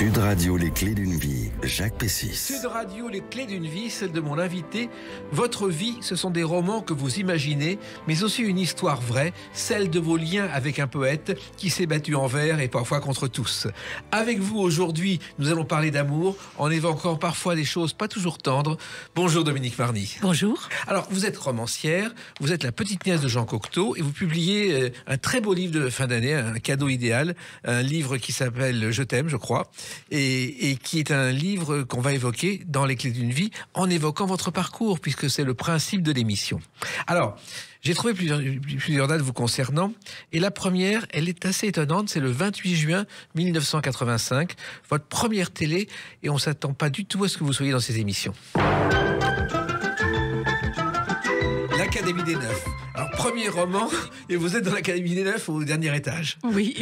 Sud Radio, les clés d'une vie, Jacques Pessis. Sud Radio, les clés d'une vie, celle de mon invité. Votre vie, ce sont des romans que vous imaginez, mais aussi une histoire vraie, celle de vos liens avec un poète qui s'est battu envers et parfois contre tous. Avec vous aujourd'hui, nous allons parler d'amour, en évoquant parfois des choses pas toujours tendres. Bonjour Dominique Marny. Bonjour. Alors, vous êtes romancière, vous êtes la petite nièce de Jean Cocteau et vous publiez un très beau livre de fin d'année, un cadeau idéal, un livre qui s'appelle Je t'aime, je crois, et qui est un livre qu'on va évoquer dans Les clés d'une vie en évoquant votre parcours, puisque c'est le principe de l'émission. Alors, j'ai trouvé plusieurs dates vous concernant, et la première, elle est assez étonnante, c'est le 28 juin 1985, votre première télé, et on ne s'attend pas du tout à ce que vous soyez dans ces émissions. L'Académie des Neufs. Alors, premier roman, et vous êtes dans l'Académie des Neufs au dernier étage. Oui,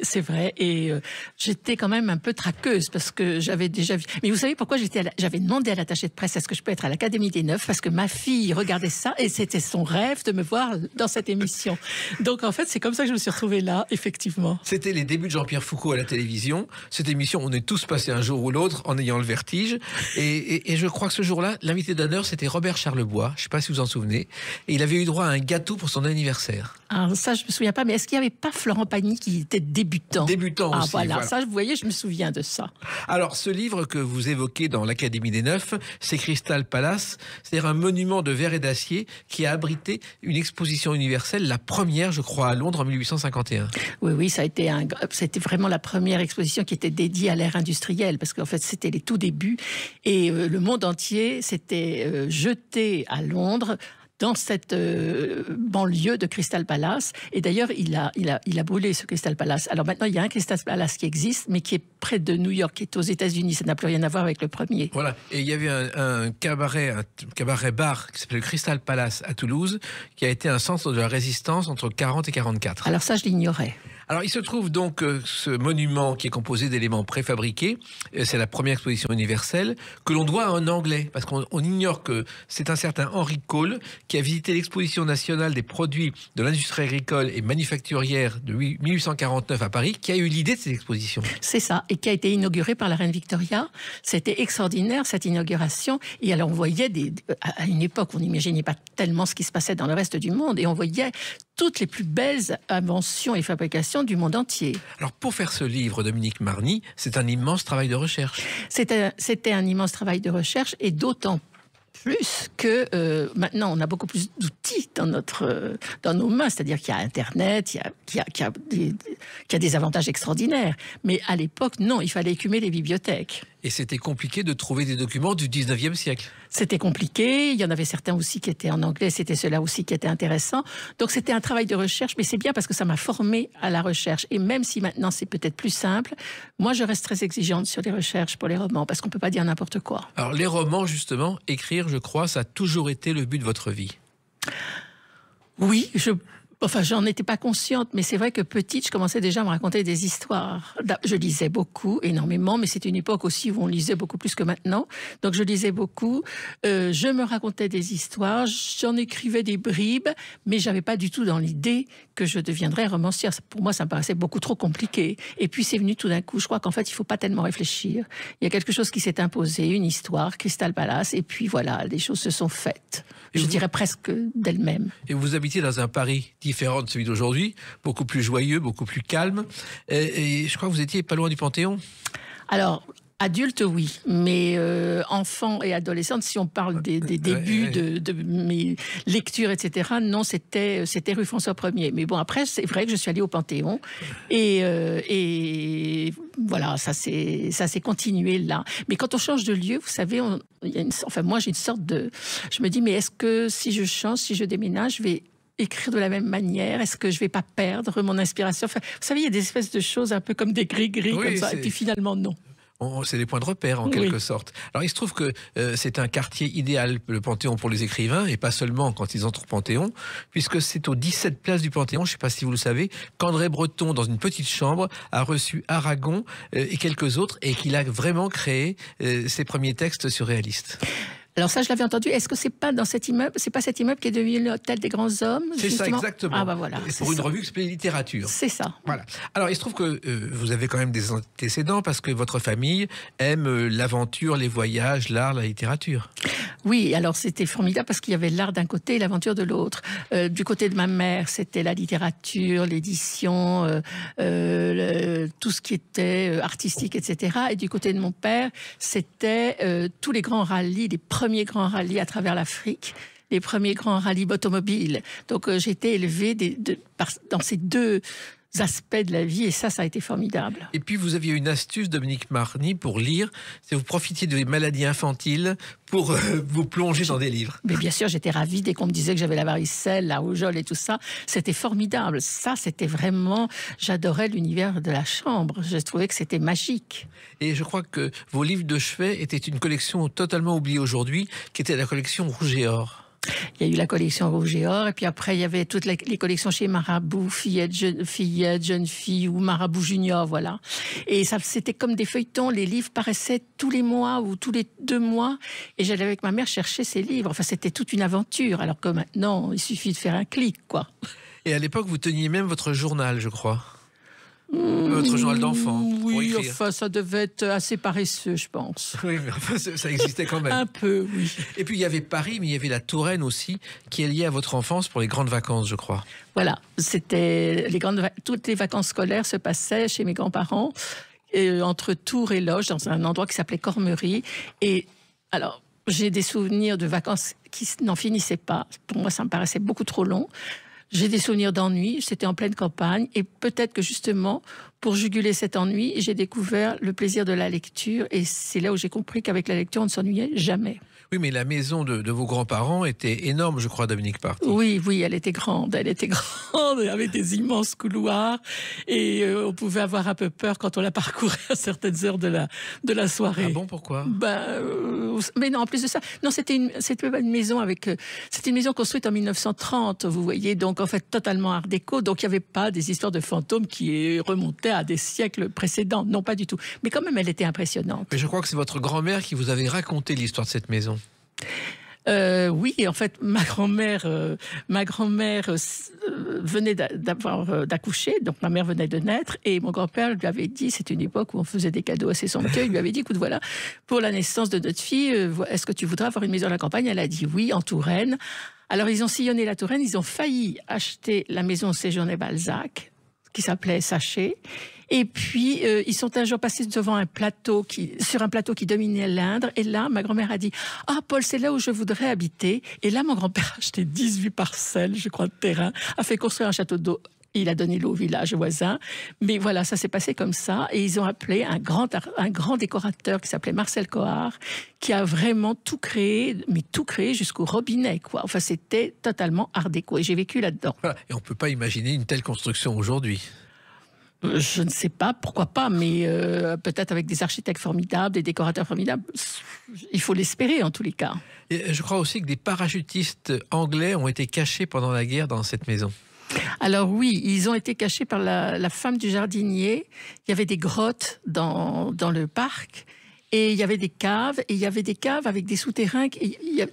c'est vrai. Et j'étais quand même un peu traqueuse parce que j'avais déjà vu. Mais vous savez pourquoi j'avais demandé à l'attaché de presse est-ce que je peux être à l'Académie des Neufs, parce que ma fille regardait ça et c'était son rêve de me voir dans cette émission. Donc en fait, c'est comme ça que je me suis retrouvée là, effectivement. C'était les débuts de Jean-Pierre Foucault à la télévision. Cette émission, on est tous passés un jour ou l'autre en ayant le vertige. Et je crois que ce jour-là, l'invité d'honneur, c'était Robert Charlebois. Je ne sais pas si vous en souvenez. Et il avait eu droit à un gâteau pour son anniversaire. Alors ça, je ne me souviens pas, mais est-ce qu'il n'y avait pas Florent Pagny qui était débutant? Débutant aussi. Voilà, ça, vous voyez, je me souviens de ça. Alors, ce livre que vous évoquez dans l'Académie des Neufs, c'est Crystal Palace, c'est-à-dire un monument de verre et d'acier qui a abrité une exposition universelle, la première, je crois, à Londres en 1851. Oui, c'était vraiment la première exposition qui était dédiée à l'ère industrielle, parce qu'en fait, c'était les tout débuts, et le monde entier s'était jeté à Londres, dans cette banlieue de Crystal Palace. Et d'ailleurs, il a brûlé ce Crystal Palace. Alors maintenant, il y a un Crystal Palace qui existe, mais qui est près de New York, qui est aux États-Unis. Ça n'a plus rien à voir avec le premier. Voilà. Et il y avait un cabaret-bar qui s'appelait le Crystal Palace à Toulouse, qui a été un centre de la résistance entre 40 et 44. Alors ça, je l'ignorais. Alors, il se trouve donc ce monument qui est composé d'éléments préfabriqués, c'est la première exposition universelle, que l'on doit à un Anglais, parce qu'on ignore que c'est un certain Henry Cole qui a visité l'exposition nationale des produits de l'industrie agricole et manufacturière de 1849 à Paris, qui a eu l'idée de cette exposition. C'est ça, et qui a été inaugurée par la reine Victoria. C'était extraordinaire, cette inauguration. Et alors, on voyait, à une époque, on n'imaginait pas tellement ce qui se passait dans le reste du monde, et on voyait toutes les plus belles inventions et fabrications du monde entier. Alors, pour faire ce livre, Dominique Marny, c'est un immense travail de recherche. C'était un immense travail de recherche, et d'autant plus que maintenant on a beaucoup plus d'outils dans nos mains, c'est-à-dire qu'il y a Internet, qu'il y a des avantages extraordinaires. Mais à l'époque, non, il fallait écumer les bibliothèques. Et c'était compliqué de trouver des documents du 19e siècle. C'était compliqué, il y en avait certains aussi qui étaient en anglais, c'était ceux-là aussi qui étaient intéressants. Donc c'était un travail de recherche, mais c'est bien parce que ça m'a formée à la recherche. Et même si maintenant c'est peut-être plus simple, moi je reste très exigeante sur les recherches pour les romans, parce qu'on ne peut pas dire n'importe quoi. Alors les romans, justement, écrire, je crois, ça a toujours été le but de votre vie. Oui, j'en étais pas consciente, mais c'est vrai que petite, je commençais déjà à me raconter des histoires. Je lisais beaucoup, énormément, mais c'était une époque aussi où on lisait beaucoup plus que maintenant. Donc je lisais beaucoup, je me racontais des histoires, j'en écrivais des bribes, mais j'avais pas du tout dans l'idée que je deviendrais romancière. Pour moi, ça me paraissait beaucoup trop compliqué. Et puis c'est venu tout d'un coup. Je crois qu'en fait, il faut pas tellement réfléchir. Il y a quelque chose qui s'est imposé, une histoire, Crystal Palace, et puis voilà, les choses se sont faites. Je dirais presque d'elles-mêmes. Et vous habitez dans un Paris différent de celui d'aujourd'hui, beaucoup plus joyeux, beaucoup plus calme. Et je crois que vous étiez pas loin du Panthéon. Alors, adulte, oui. Mais enfant et adolescente, si on parle des débuts de mes lectures, etc., non, c'était rue François 1er. Mais bon, après, c'est vrai que je suis allée au Panthéon. Et voilà, ça s'est continué là. Mais quand on change de lieu, vous savez, moi, j'ai une sorte de... Je me dis, mais est-ce que si je change, si je déménage, je vais écrire de la même manière? Est-ce que je vais pas perdre mon inspiration? Enfin, vous savez, il y a des espèces de choses un peu comme des gris-gris, oui, comme ça. Et puis finalement, non. C'est des points de repère, en quelque sorte. Alors, il se trouve que c'est un quartier idéal, le Panthéon, pour les écrivains, et pas seulement quand ils entrent au Panthéon, puisque c'est aux 17 places du Panthéon, je ne sais pas si vous le savez, qu'André Breton, dans une petite chambre, a reçu Aragon et quelques autres, et qu'il a vraiment créé ses premiers textes surréalistes. Alors ça, je l'avais entendu. Est-ce que c'est pas dans cet immeuble, c'est pas cet immeuble qui est devenu l'hôtel des grands hommes? C'est ça, justement exactement. Ah bah voilà. Et pour une revue qui s'appelait Littérature. C'est ça. Voilà. Alors, il se trouve que vous avez quand même des antécédents parce que votre famille aime l'aventure, les voyages, l'art, la littérature. Oui, alors c'était formidable parce qu'il y avait l'art d'un côté et l'aventure de l'autre. Du côté de ma mère, c'était la littérature, l'édition, tout ce qui était artistique, etc. Et du côté de mon père, c'était tous les grands rallyes, les premiers grands rallyes à travers l'Afrique, les premiers grands rallyes automobiles. Donc j'ai été élevée dans ces deux aspects de la vie et ça a été formidable. Et puis vous aviez une astuce, Dominique Marny, pour lire, c'est vous profitiez des maladies infantiles pour vous plonger dans des livres. Mais bien sûr, j'étais ravie dès qu'on me disait que j'avais la varicelle, la rougeole et tout ça. C'était formidable. Ça, c'était vraiment... J'adorais l'univers de la chambre. Je trouvais que c'était magique. Et je crois que vos livres de chevet étaient une collection totalement oubliée aujourd'hui, qui était la collection Rouge et Or. Il y a eu la collection Rouge et Or, et puis après, il y avait toutes les collections chez Marabout, Fillette, Jeune Fille ou Marabout Junior, voilà. Et ça, c'était comme des feuilletons. Les livres paraissaient tous les mois ou tous les 2 mois, et j'allais avec ma mère chercher ces livres. Enfin, c'était toute une aventure, alors que maintenant, il suffit de faire un clic, quoi. Et à l'époque, vous teniez même votre journal, je crois. Votre journal d'enfant. Oui, enfin, ça devait être assez paresseux, je pense. Oui, mais enfin, ça existait quand même. Un peu, oui. Et puis, il y avait Paris, mais il y avait la Touraine aussi, qui est liée à votre enfance pour les grandes vacances, je crois. Voilà, c'était toutes les vacances scolaires se passaient chez mes grands-parents, entre Tours et Loges, dans un endroit qui s'appelait Cormery. Et alors, j'ai des souvenirs de vacances qui n'en finissaient pas. Pour moi, ça me paraissait beaucoup trop long. J'ai des souvenirs d'ennui, c'était en pleine campagne, et peut-être que justement, pour juguler cet ennui, j'ai découvert le plaisir de la lecture, et c'est là où j'ai compris qu'avec la lecture, on ne s'ennuyait jamais. Oui, mais la maison de vos grands-parents était énorme, je crois, Dominique Marty. Oui, elle était grande, avec des immenses couloirs, et on pouvait avoir un peu peur quand on la parcourait à certaines heures de la soirée. Ah bon, pourquoi? Mais non, en plus de ça, non, c'était pas une maison c'était une maison construite en 1930, vous voyez, donc en fait totalement art déco, donc il n'y avait pas des histoires de fantômes qui remontaient à des siècles précédents, non, pas du tout. Mais quand même, elle était impressionnante. Mais je crois que c'est votre grand-mère qui vous avait raconté l'histoire de cette maison. Oui, en fait, ma grand-mère venait d'accoucher, donc ma mère venait de naître, et mon grand-père lui avait dit, c'est une époque où on faisait des cadeaux assez somptueux, il lui avait dit, écoute, voilà, pour la naissance de notre fille, est-ce que tu voudrais avoir une maison à la campagne? Elle a dit oui, en Touraine. Alors ils ont sillonné la Touraine, ils ont failli acheter la maison où séjournait Balzac, qui s'appelait Sachet. Et puis, ils sont un jour passés sur un plateau qui dominait l'Indre. Et là, ma grand-mère a dit « Ah, Paul, c'est là où je voudrais habiter. » Et là, mon grand-père a acheté 18 parcelles, je crois, de terrain, a fait construire un château d'eau. Il a donné l'eau au village voisin. Mais voilà, ça s'est passé comme ça. Et ils ont appelé un grand décorateur qui s'appelait Marcel Cohard, qui a vraiment tout créé, mais tout créé jusqu'au robinet, quoi. Enfin, c'était totalement art déco. Et j'ai vécu là-dedans. Voilà. Et on ne peut pas imaginer une telle construction aujourd'hui. Je ne sais pas, pourquoi pas, mais peut-être avec des architectes formidables, des décorateurs formidables. Il faut l'espérer en tous les cas. Et je crois aussi que des parachutistes anglais ont été cachés pendant la guerre dans cette maison. Alors oui, ils ont été cachés par la femme du jardinier. Il y avait des grottes dans le parc. Et il y avait des caves, avec des souterrains.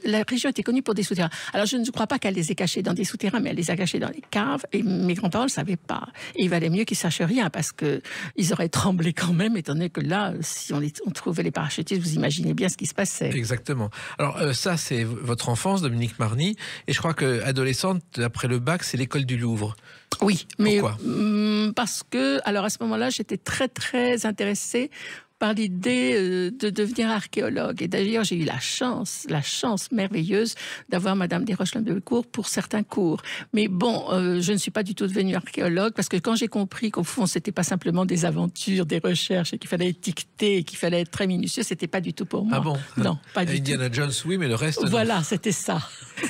La région était connue pour des souterrains. Alors, je ne crois pas qu'elle les ait cachés dans des souterrains, mais elle les a cachés dans les caves. Et mes grands-parents ne le savaient pas. Et il valait mieux qu'ils ne sachent rien, parce qu'ils auraient tremblé quand même, étant donné que là, si on trouvait les parachutistes, vous imaginez bien ce qui se passait. Exactement. Alors, ça, c'est votre enfance, Dominique Marny. Et je crois qu'adolescente, après le bac, c'est l'école du Louvre. Oui, mais pourquoi? Parce que, alors à ce moment-là, j'étais très, très intéressée par l'idée de devenir archéologue. Et d'ailleurs, j'ai eu la chance merveilleuse d'avoir Madame Desroches-Lambecourt pour certains cours. Mais bon, je ne suis pas du tout devenue archéologue, parce que quand j'ai compris qu'au fond, c'était pas simplement des aventures, des recherches, et qu'il fallait étiqueter, qu'il fallait être très minutieux, c'était pas du tout pour moi. Ah bon? Non, pas du tout. Indiana Jones, oui, mais le reste, non. Voilà, c'était ça.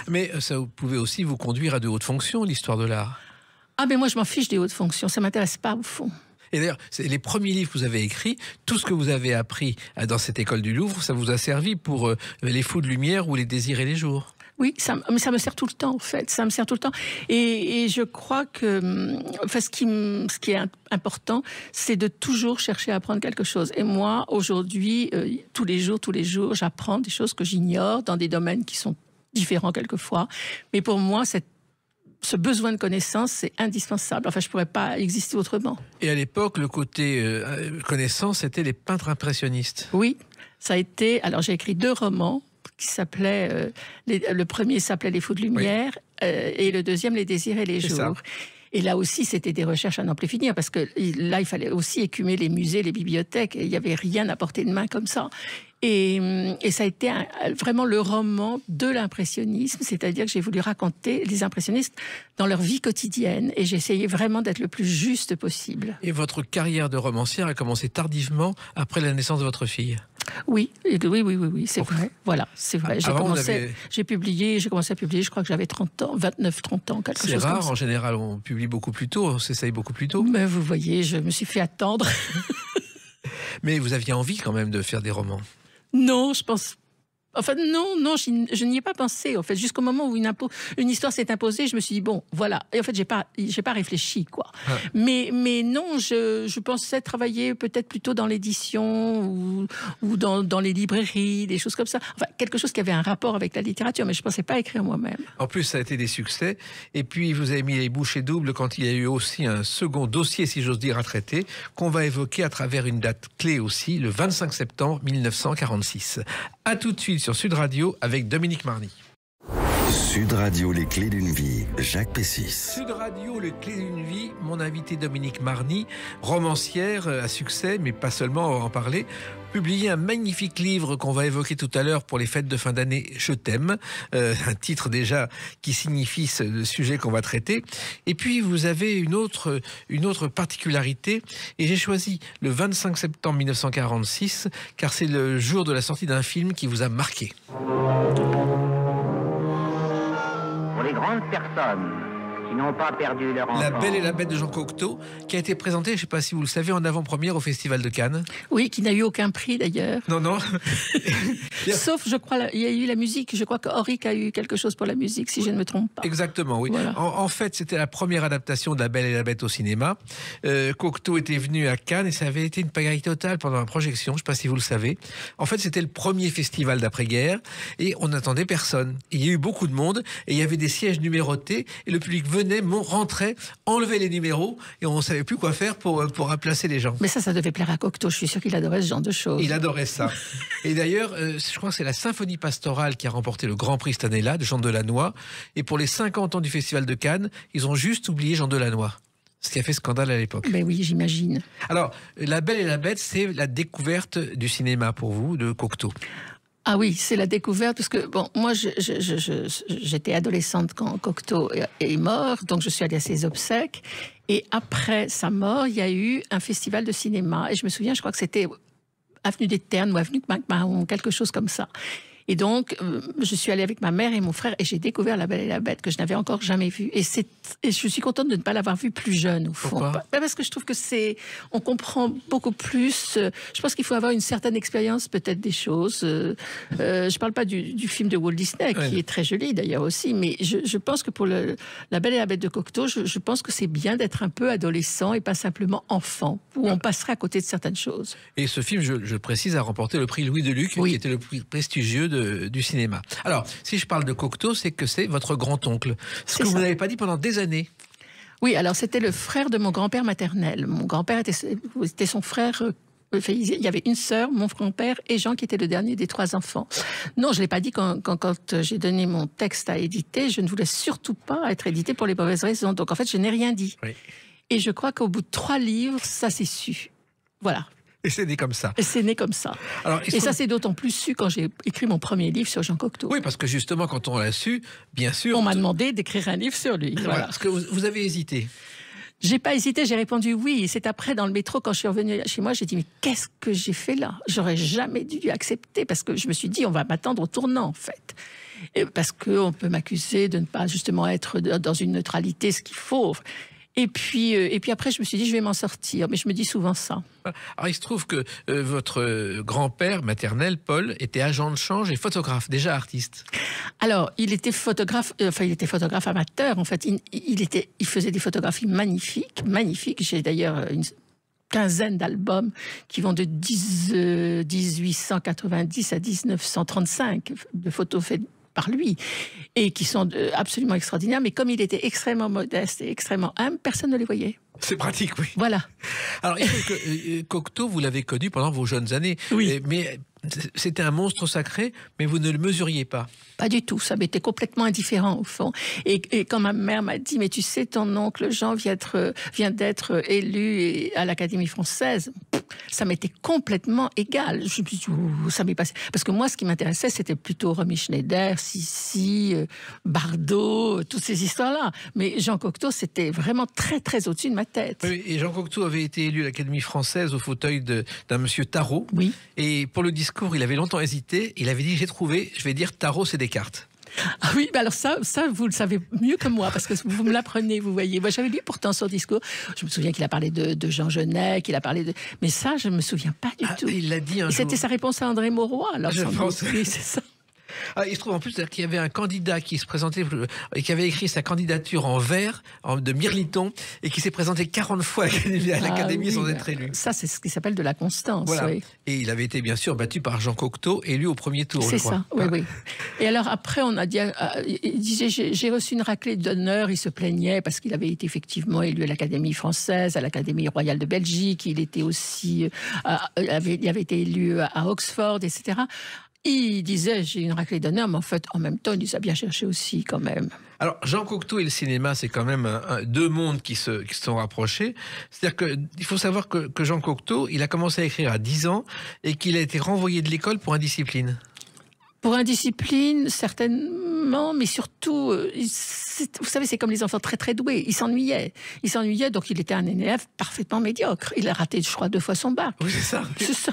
Mais ça pouvait aussi vous conduire à de hautes fonctions, l'histoire de l'art. Ah, mais moi, je m'en fiche des hautes fonctions. Ça m'intéresse pas, au fond. Et d'ailleurs, c'est les premiers livres que vous avez écrits, tout ce que vous avez appris dans cette école du Louvre, ça vous a servi pour Les Fous de Lumière ou Les Désirs et les Jours. Oui, mais ça me sert tout le temps, en fait. Ça me sert tout le temps. Et je crois que enfin, ce qui est important, c'est de toujours chercher à apprendre quelque chose. Et moi, aujourd'hui, tous les jours, j'apprends des choses que j'ignore dans des domaines qui sont différents quelquefois. Mais pour moi, ce besoin de connaissance, c'est indispensable. Enfin, je ne pourrais pas exister autrement. Et à l'époque, le côté connaissance, c'était les peintres impressionnistes. Oui, ça a été... Alors, j'ai écrit 2 romans qui s'appelaient... le premier s'appelait Les Fous de Lumière, oui. Et le deuxième, Les Désirs et les Jours. Ça. Et là aussi, c'était des recherches à n'en plus finir, parce que là, il fallait aussi écumer les musées, les bibliothèques, et il n'y avait rien à portée de main comme ça. Et ça a été vraiment le roman de l'impressionnisme, c'est-à-dire que j'ai voulu raconter les impressionnistes dans leur vie quotidienne, et j'ai essayé vraiment d'être le plus juste possible. Et votre carrière de romancière a commencé tardivement après la naissance de votre fille? Oui, c'est vrai. Voilà, c'est vrai. J'ai commencé à publier, je crois que j'avais 30 ans, 29, 30 ans, quelque chose comme ça. C'est rare, en général, on publie beaucoup plus tôt, on s'essaye beaucoup plus tôt. Mais vous voyez, je me suis fait attendre. Mais vous aviez envie quand même de faire des romans? Non, je pense... Enfin, non, je n'y ai pas pensé. En fait, jusqu'au moment où une histoire s'est imposée, je me suis dit, bon, voilà. Et en fait, j'ai pas réfléchi, quoi. Ah. Mais non, je pensais travailler peut-être plutôt dans l'édition ou dans les librairies, des choses comme ça. Enfin, quelque chose qui avait un rapport avec la littérature, mais je pensais pas écrire moi-même. En plus, ça a été des succès. Et puis, vous avez mis les bouchées doubles quand il y a eu aussi un second dossier, si j'ose dire, à traiter, qu'on va évoquer à travers une date clé aussi, le 25 septembre 1946. À tout de suite sur Sud Radio avec Dominique Marny. Sud Radio, les clés d'une vie, Jacques Pessis. Sud Radio, les clés d'une vie, mon invité Dominique Marny, romancière à succès, mais pas seulement, on va en parler, publié un magnifique livre qu'on va évoquer tout à l'heure pour les fêtes de fin d'année, Je t'aime, un titre déjà qui signifie le sujet qu'on va traiter. Et puis vous avez une autre particularité, et j'ai choisi le 25 septembre 1946, car c'est le jour de la sortie d'un film qui vous a marqué. Pour les grandes personnes qui n'ont pas perdu leur enfant. La Belle et la Bête de Jean Cocteau, qui a été présentée, je ne sais pas si vous le savez, en avant-première au Festival de Cannes. Oui, qui n'a eu aucun prix d'ailleurs. Non. Sauf, je crois, il y a eu la musique. Je crois que Auric a eu quelque chose pour la musique, si je ne me trompe pas. Exactement, oui. Voilà. En fait, c'était la première adaptation de La Belle et la Bête au cinéma. Cocteau était venu à Cannes et ça avait été une pagaille totale pendant la projection. Je ne sais pas si vous le savez. En fait, c'était le premier festival d'après-guerre et on n'attendait personne. Il y a eu beaucoup de monde et il y avait des sièges numérotés et le public venait, rentrait, enlevait les numéros et on ne savait plus quoi faire pour remplacer les gens. Mais ça devait plaire à Cocteau. Je suis sûr qu'il adorait ce genre de choses. Il adorait ça. Et d'ailleurs, je crois que c'est la Symphonie pastorale qui a remporté le Grand Prix cette année-là, de Jean Delannoy. Et pour les 50 ans du Festival de Cannes, ils ont juste oublié Jean Delannoy. Ce qui a fait scandale à l'époque. Ben oui, j'imagine. Alors, La Belle et la Bête, c'est la découverte du cinéma pour vous, de Cocteau. Ah oui, c'est la découverte, parce que, bon, moi, j'étais adolescente quand Cocteau est mort, donc je suis allée à ses obsèques. Et après sa mort, il y a eu un festival de cinéma. Et je me souviens, je crois que c'était Avenue des Ternes ou Avenue MacMahon, quelque chose comme ça. Et donc, je suis allée avec ma mère et mon frère et j'ai découvert La Belle et la Bête que je n'avais encore jamais vue. Et je suis contente de ne pas l'avoir vue plus jeune, au fond. Pourquoi ? Parce que je trouve que on comprend beaucoup plus. Je pense qu'il faut avoir une certaine expérience, peut-être, des choses. Je ne parle pas du film de Walt Disney, qui est très joli d'ailleurs aussi, mais je pense que pour La Belle et la Bête de Cocteau, je pense que c'est bien d'être un peu adolescent et pas simplement enfant, où on passerait à côté de certaines choses. Et ce film, je précise, a remporté le prix Louis Deluc, qui était le prix prestigieux du cinéma. Alors, si je parle de Cocteau, c'est que c'est votre grand-oncle. Ce que vous n'avez pas dit pendant des années. Oui, alors c'était le frère de mon grand-père maternel. Mon grand-père était son frère. Il y avait une sœur, mon grand-père et Jean, qui était le dernier des 3 enfants. Non, je ne l'ai pas dit quand j'ai donné mon texte à éditer. Je ne voulais surtout pas être édité pour les mauvaises raisons. Donc en fait, je n'ai rien dit. Oui. Et je crois qu'au bout de 3 livres, ça s'est su. Voilà. Et c'est né comme ça. Et c'est né comme ça. Alors, et ça, c'est d'autant plus su quand j'ai écrit mon premier livre sur Jean Cocteau. Oui, parce que justement, quand on l'a su, bien sûr... On m'a demandé d'écrire un livre sur lui. Voilà. Parce que vous avez hésité. J'ai pas hésité, j'ai répondu oui. Et c'est après, dans le métro, quand je suis revenue chez moi, j'ai dit, mais qu'est-ce que j'ai fait là ? J'aurais jamais dû accepter, parce que je me suis dit, on va m'attendre au tournant, en fait. Et parce qu'on peut m'accuser de ne pas, justement, être dans une neutralité, ce qu'il faut... Et puis après, je me suis dit, je vais m'en sortir. Mais je me dis souvent ça. Alors, il se trouve que votre grand-père maternel, Paul, était agent de change et photographe, déjà artiste. Alors, il était photographe amateur. En fait, il faisait des photographies magnifiques. J'ai d'ailleurs une quinzaine d'albums qui vont de 1890 à 1935 de photos faites par lui et qui sont absolument extraordinaires. Mais comme il était extrêmement modeste et extrêmement humble, personne ne les voyait. C'est pratique, oui. Voilà. Alors, il faut que Cocteau, vous l'avez connu pendant vos jeunes années. Oui. Mais c'était un monstre sacré, mais vous ne le mesuriez pas. Pas du tout, ça m'était complètement indifférent au fond. Et quand ma mère m'a dit, mais tu sais, ton oncle Jean vient d'être élu à l'Académie française, ça m'était complètement égal. Je me suis dit, ça m'est passé. Parce que moi, ce qui m'intéressait, c'était plutôt Romy Schneider, Sissi, Bardot, toutes ces histoires-là. Mais Jean Cocteau, c'était vraiment très, très au-dessus de ma tête. Oui, et Jean Cocteau avait été élu à l'Académie française au fauteuil d'un monsieur Tarot. Oui. Et pour le discours, il avait longtemps hésité. Il avait dit, j'ai trouvé, je vais dire Tarot, c'est Descartes. Ah oui, mais alors ça, vous le savez mieux que moi, parce que vous me l'apprenez, vous voyez. Moi, j'avais lu pourtant son discours. Je me souviens qu'il a parlé de Jean Genet, qu'il a parlé de... Mais ça, je ne me souviens pas du tout. Il l'a dit un jour. C'était sa réponse à André Mauroy, alors. Je pense. Oui, c'est ça. Ah, il se trouve en plus qu'il y avait un candidat qui se présentait, qui avait écrit sa candidature en vers, de Mirliton, et qui s'est présenté 40 fois à l'Académie sans être élu. Ça, c'est ce qui s'appelle de la constance. Voilà. Oui. Et il avait été bien sûr battu par Jean Cocteau, élu au premier tour. C'est ça, oui, oui. Et alors après, on a dit, il disait, j'ai reçu une raclée d'honneur. Il se plaignait parce qu'il avait été effectivement élu à l'Académie française, à l'Académie royale de Belgique. Il était aussi, il avait été élu à Oxford, etc. Il disait, j'ai une raclée d'honneur, mais en fait, en même temps, il nous a bien cherché aussi, quand même. Alors, Jean Cocteau et le cinéma, c'est quand même deux mondes qui se sont rapprochés. C'est-à-dire qu'il faut savoir que Jean Cocteau, il a commencé à écrire à 10 ans et qu'il a été renvoyé de l'école pour indiscipline. Pour indiscipline, certainement, mais surtout, vous savez, c'est comme les enfants très très doués. Il s'ennuyait, donc il était un élève parfaitement médiocre. Il a raté, je crois, 2 fois son bac. Oui, c'est ça. C'est ça.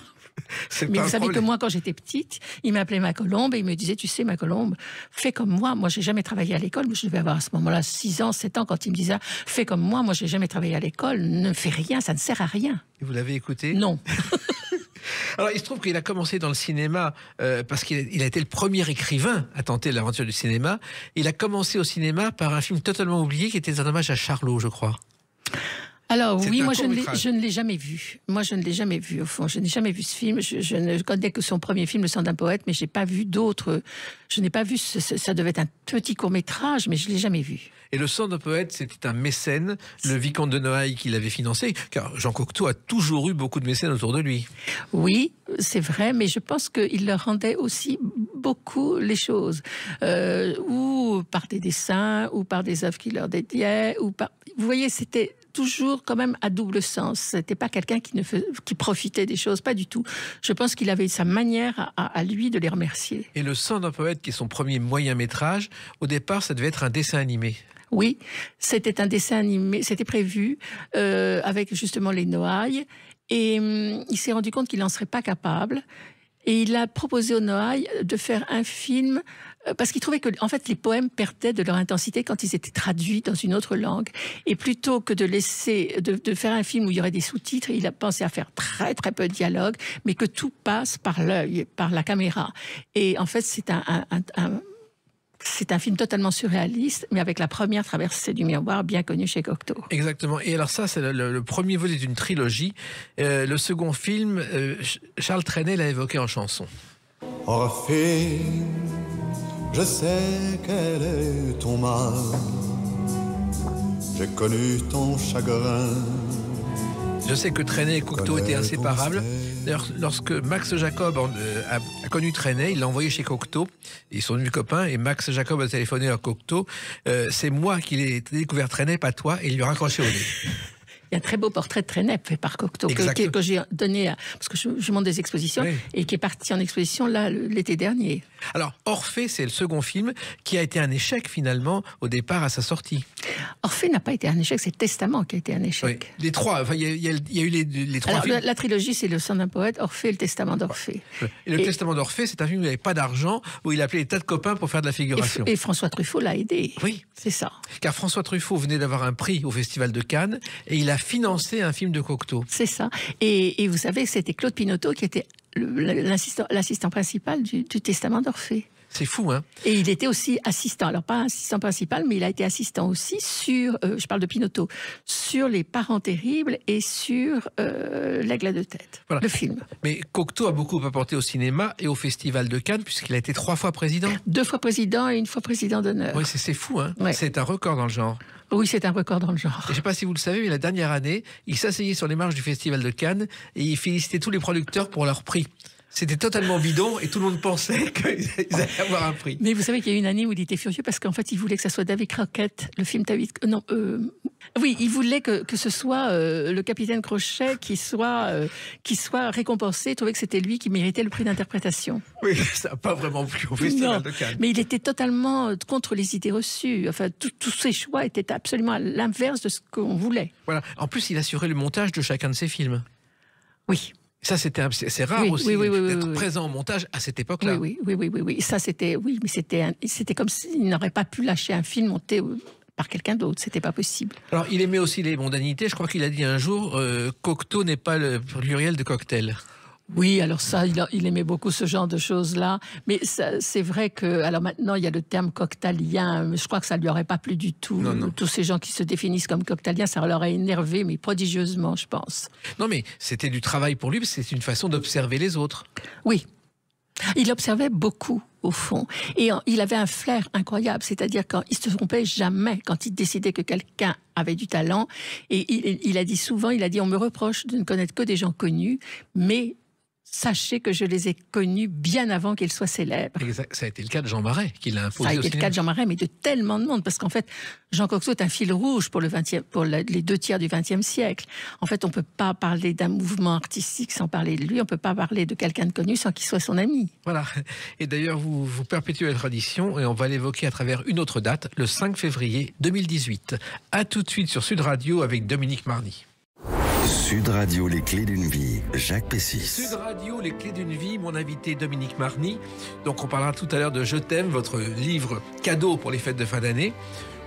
Mais vous savez que moi, quand j'étais petite, il m'appelait ma colombe et il me disait, tu sais, ma colombe, fais comme moi. Moi, j'ai jamais travaillé à l'école. Je devais avoir à ce moment-là 6 ans, 7 ans, quand il me disait, fais comme moi. Moi, j'ai jamais travaillé à l'école. Ne fais rien, ça ne sert à rien. Et vous l'avez écouté ? Non. Alors, il se trouve qu'il a commencé dans le cinéma parce qu'il a été le premier écrivain à tenter l'aventure du cinéma. Il a commencé au cinéma par un film totalement oublié qui était un hommage à Charlot, je crois. Alors oui, moi je ne l'ai jamais vu. Moi je ne l'ai jamais vu au fond. Je n'ai jamais vu ce film. Je ne connais que son premier film, Le sang d'un poète, mais j'ai pas vu d'autres. Je n'ai pas vu. Ça devait être un petit court métrage, mais je l'ai jamais vu. Et Le sang d'un poète, c'était un mécène, le vicomte de Noailles, qui l'avait financé, car Jean Cocteau a toujours eu beaucoup de mécènes autour de lui. Oui, c'est vrai, mais je pense qu'il leur rendait aussi beaucoup les choses, ou par des dessins, ou par des œuvres qu'il leur dédiait, ou par. Vous voyez, c'était toujours quand même à double sens. C'était pas quelqu'un qui profitait des choses, pas du tout. Je pense qu'il avait sa manière à lui de les remercier. Et Le sang d'un poète, qui est son premier moyen-métrage, au départ, ça devait être un dessin animé. Oui, c'était un dessin animé, c'était prévu avec justement les Noailles. Et il s'est rendu compte qu'il n'en serait pas capable. Et il a proposé aux Noailles de faire un film parce qu'il trouvait que, en fait, les poèmes perdaient de leur intensité quand ils étaient traduits dans une autre langue. Et plutôt que de faire un film où il y aurait des sous-titres, il a pensé à faire très très peu de dialogue, mais que tout passe par l'œil, par la caméra. Et en fait, c'est un film totalement surréaliste, mais avec la première traversée du miroir bien connue chez Cocteau. Exactement. Et alors ça, c'est le premier volet d'une trilogie. Le second film, Charles Trenet l'a évoqué en chanson. Orphée, je sais quel est ton mal. J'ai connu ton chagrin. Je sais que Trenet et Cocteau étaient inséparables. D'ailleurs, lorsque Max Jacob a connu Trenet, il l'a envoyé chez Cocteau. Ils sont devenus copains et Max Jacob a téléphoné à Cocteau. C'est moi qui l'ai découvert Trenet, pas toi, et il lui a raccroché au nez. Il y a un très beau portrait de Trenep fait par Cocteau que j'ai donné, parce que je monte des expositions, et qui est parti en exposition là l'été dernier. Alors, Orphée, c'est le second film qui a été un échec finalement au départ à sa sortie. Orphée n'a pas été un échec, c'est Testament qui a été un échec. Les trois, enfin, il y a eu les trois films. La trilogie, c'est Le sang d'un poète, Orphée et Le Testament d'Orphée. Et Le Testament d'Orphée, c'est un film où il n'avait pas d'argent, où il appelait des tas de copains pour faire de la figuration. Et François Truffaut l'a aidé. Oui. C'est ça. Car François Truffaut venait d'avoir un prix au Festival de Cannes et il a financé un film de Cocteau. C'est ça. Et vous savez, c'était Claude Pinoteau qui était l'assistant principal du Testament d'Orphée. C'est fou, hein? Et il était aussi assistant. Alors, pas assistant principal, mais il a été assistant aussi sur, je parle de Pinoteau, sur Les Parents terribles et sur L'Aigle à deux têtes, le film. Mais Cocteau a beaucoup apporté au cinéma et au Festival de Cannes, puisqu'il a été 3 fois président. 2 fois président et 1 fois président d'honneur. Oui, c'est fou, hein? Ouais. C'est un record dans le genre. Oui, c'est un record dans le genre. Je ne sais pas si vous le savez, mais la dernière année, il s'asseyait sur les marches du Festival de Cannes et il félicitait tous les producteurs pour leur prix. C'était totalement bidon et tout le monde pensait qu'ils allaient avoir un prix. Mais vous savez qu'il y a une année où il était furieux parce qu'en fait, il voulait que ça soit David Crockett, le film David... oui, il voulait que ce soit le capitaine Crochet qui soit récompensé. Il trouvait que c'était lui qui méritait le prix d'interprétation. Oui, ça n'a pas vraiment plu au Festival de Cannes. Mais il était totalement contre les idées reçues. Enfin, tous ses choix étaient absolument à l'inverse de ce qu'on voulait. Voilà. En plus, il assurait le montage de chacun de ses films. Oui. Ça, c'est rare aussi d'être présent au montage à cette époque-là. Oui. Ça, c'était comme s'il n'aurait pas pu lâcher un film monté par quelqu'un d'autre. C'était pas possible. Alors, il aimait aussi les mondanités. Je crois qu'il a dit un jour, Cocteau n'est pas le pluriel de cocktail. Oui, alors ça, il aimait beaucoup ce genre de choses-là. Mais c'est vrai que, alors maintenant, il y a le terme cocktailien. Je crois que ça ne lui aurait pas plu du tout. Non. Tous ces gens qui se définissent comme cocktailiens, ça leur a énervé, mais prodigieusement, je pense. Non, mais c'était du travail pour lui, parce que c'est une façon d'observer les autres. Oui. Il observait beaucoup, au fond. Et il avait un flair incroyable. C'est-à-dire qu'il ne se trompait jamais quand il décidait que quelqu'un avait du talent. Et il a dit souvent, on me reproche de ne connaître que des gens connus, mais... sachez que je les ai connus bien avant qu'ils soient célèbres. Exact. Ça a été le cas de Jean Marais, qui l'a imposé. Ça a été le cas de Jean Marais, mais de tellement de monde. Parce qu'en fait, Jean Cocteau est un fil rouge pour les 2 tiers du XXe siècle. En fait, on ne peut pas parler d'un mouvement artistique sans parler de lui. On ne peut pas parler de quelqu'un de connu sans qu'il soit son ami. Voilà. Et d'ailleurs, vous perpétuez la tradition et on va l'évoquer à travers une autre date, le 5 février 2018. À tout de suite sur Sud Radio avec Dominique Marny. Sud Radio, les clés d'une vie, Jacques Pessis. Sud Radio, les clés d'une vie, mon invité Dominique Marny. Donc on parlera tout à l'heure de Je t'aime, votre livre cadeau pour les fêtes de fin d'année.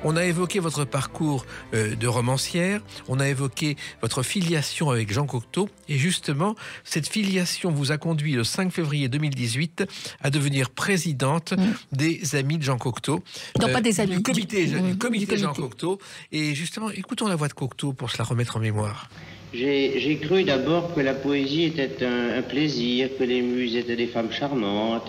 On a évoqué votre parcours de romancière, on a évoqué votre filiation avec Jean Cocteau, et justement, cette filiation vous a conduit le 5 février 2018 à devenir présidente des Amis de Jean Cocteau. Non, pas des amis. Du comité Jean Cocteau. Et justement, écoutons la voix de Cocteau pour se la remettre en mémoire. J'ai cru d'abord que la poésie était un plaisir, que les muses étaient des femmes charmantes,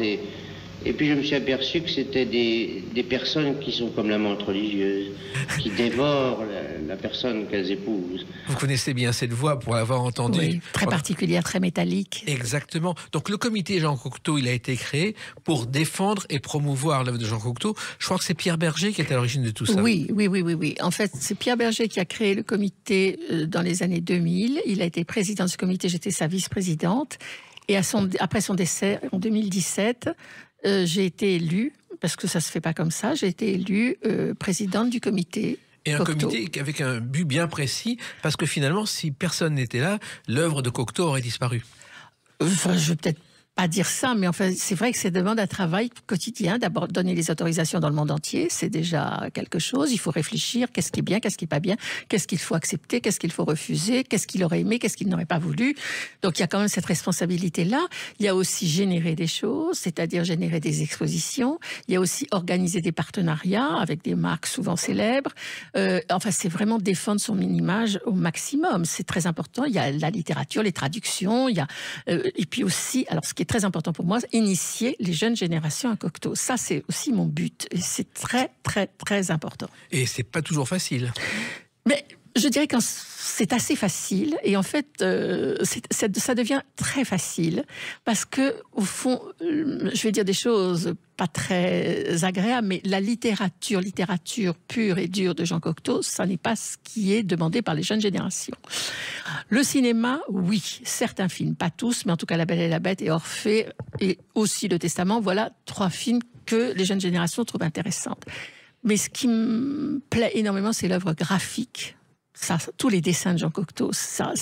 et puis je me suis aperçu que c'était des personnes qui sont comme la menthe religieuse, qui dévorent la personne qu'elles épousent. Vous connaissez bien cette voix pour l'avoir entendue. Oui, très particulière, très métallique. Exactement. Donc le comité Jean Cocteau, il a été créé pour défendre et promouvoir l'œuvre de Jean Cocteau. Je crois que c'est Pierre Berger qui est à l'origine de tout ça. Oui. En fait, c'est Pierre Berger qui a créé le comité dans les années 2000. Il a été président de ce comité, j'étais sa vice-présidente. Et après son décès, en 2017... j'ai été élue, parce que ça ne se fait pas comme ça, j'ai été élue présidente du comité. Et un Cocteau. comité avec un but bien précis, parce que finalement, si personne n'était là, l'œuvre de Cocteau aurait disparu. Enfin, je vais peut-être pas dire ça, mais enfin, c'est vrai que ça demande un travail quotidien. D'abord, donner les autorisations dans le monde entier, c'est déjà quelque chose. Il faut réfléchir, qu'est-ce qui est bien, qu'est-ce qui n'est pas bien, qu'est-ce qu'il faut accepter, qu'est-ce qu'il faut refuser, qu'est-ce qu'il aurait aimé, qu'est-ce qu'il n'aurait pas voulu. Donc, il y a quand même cette responsabilité-là. Il y a aussi générer des choses, c'est-à-dire générer des expositions. Il y a aussi organiser des partenariats avec des marques souvent célèbres. Enfin, c'est vraiment défendre son image au maximum. C'est très important. Il y a la littérature, les traductions, il y a, et puis aussi, alors ce qui est très important pour moi, initier les jeunes générations à Cocteau. Ça, c'est aussi mon but. Et c'est très, très, très important. Et c'est pas toujours facile. Mais Je dirais que c'est assez facile et en fait, ça devient très facile parce que au fond, je vais dire des choses pas très agréables, mais la littérature pure et dure de Jean Cocteau, ça n'est pas ce qui est demandé par les jeunes générations. Le cinéma, oui, certains films, pas tous, mais en tout cas La Belle et la Bête et Orphée et aussi Le Testament, voilà 3 films que les jeunes générations trouvent intéressantes. Mais ce qui me plaît énormément, c'est l'œuvre graphique. Ça, tous les dessins de Jean Cocteau, ça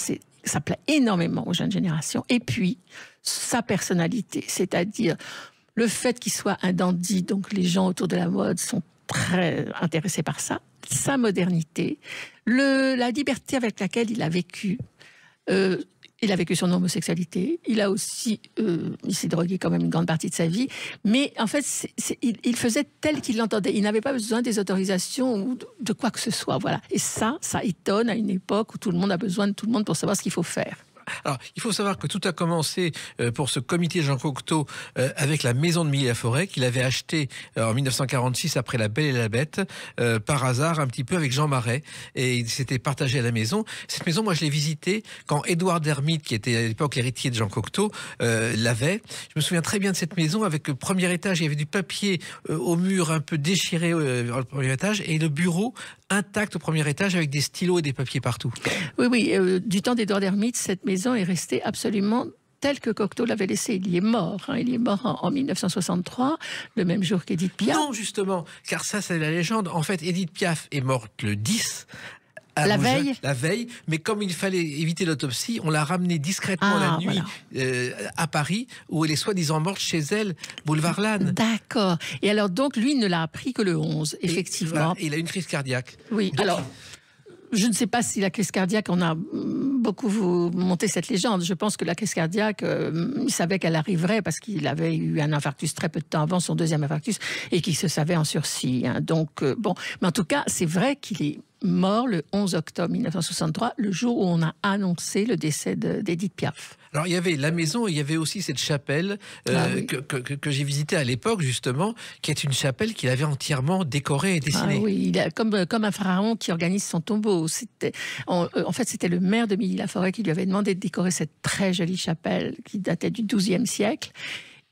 plaît énormément aux jeunes générations. Et puis, sa personnalité, c'est-à-dire le fait qu'il soit un dandy, donc les gens autour de la mode sont très intéressés par ça, sa modernité, la liberté avec laquelle il a vécu. Il a vécu son homosexualité, il s'est drogué quand même une grande partie de sa vie, mais en fait, il faisait tel qu'il l'entendait. Il n'avait pas besoin des autorisations ou de quoi que ce soit, voilà. Et ça étonne à une époque où tout le monde a besoin de tout le monde pour savoir ce qu'il faut faire. Alors, il faut savoir que tout a commencé pour ce comité Jean Cocteau avec la maison de Milly-la-Forêt qu'il avait achetée en 1946 après La Belle et la Bête, par hasard un petit peu avec Jean Marais, et il s'était partagé à la maison. Cette maison, moi je l'ai visitée quand Édouard Dermite, qui était à l'époque l'héritier de Jean Cocteau, l'avait. Je me souviens très bien de cette maison avec le premier étage, il y avait du papier au mur un peu déchiré au premier étage, et le bureau intact au premier étage avec des stylos et des papiers partout. Oui, du temps d'Édouard Dermite, cette maison est restée absolument telle que Cocteau l'avait laissée. Il y est mort. Il est mort en 1963, le même jour qu'Édith Piaf. Non, justement, car ça, c'est la légende. En fait, Édith Piaf est morte le 10. La veille, mais comme il fallait éviter l'autopsie, on l'a ramenée discrètement la nuit à Paris, où elle est soi-disant morte chez elle, boulevard Lannes. D'accord. Et alors donc, lui ne l'a appris que le 11, effectivement. Et il a une crise cardiaque. Oui, donc, alors... Je ne sais pas si la crise cardiaque, on a beaucoup monté cette légende. Je pense que la crise cardiaque, il savait qu'elle arriverait parce qu'il avait eu un infarctus très peu de temps avant son deuxième infarctus et qu'il se savait en sursis. Donc, bon. Mais en tout cas, c'est vrai qu'il est mort le 11 octobre 1963, le jour où on a annoncé le décès d'Édith Piaf. Alors, il y avait la maison et il y avait aussi cette chapelle que j'ai visitée à l'époque, justement, qui est une chapelle qu'il avait entièrement décorée et dessinée. Ah oui, comme un pharaon qui organise son tombeau. En fait, c'était le maire de Milly-la-Forêt qui lui avait demandé de décorer cette très jolie chapelle qui datait du XIIe siècle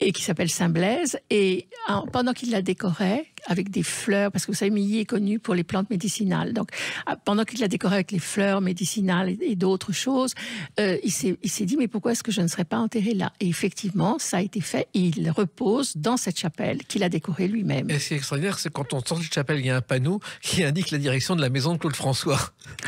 et qui s'appelle Saint-Blaise. Et pendant qu'il la décorait avec des fleurs, parce que vous savez, Milly est connu pour les plantes médicinales. Donc, pendant qu'il la décorait avec les fleurs médicinales et d'autres choses, il s'est dit, mais pourquoi est-ce que je ne serais pas enterré là? Et effectivement, ça a été fait. Et il repose dans cette chapelle qu'il a décorée lui-même. Et ce qui est extraordinaire, c'est quand on sort de cette chapelle, il y a un panneau qui indique la direction de la maison de Claude François.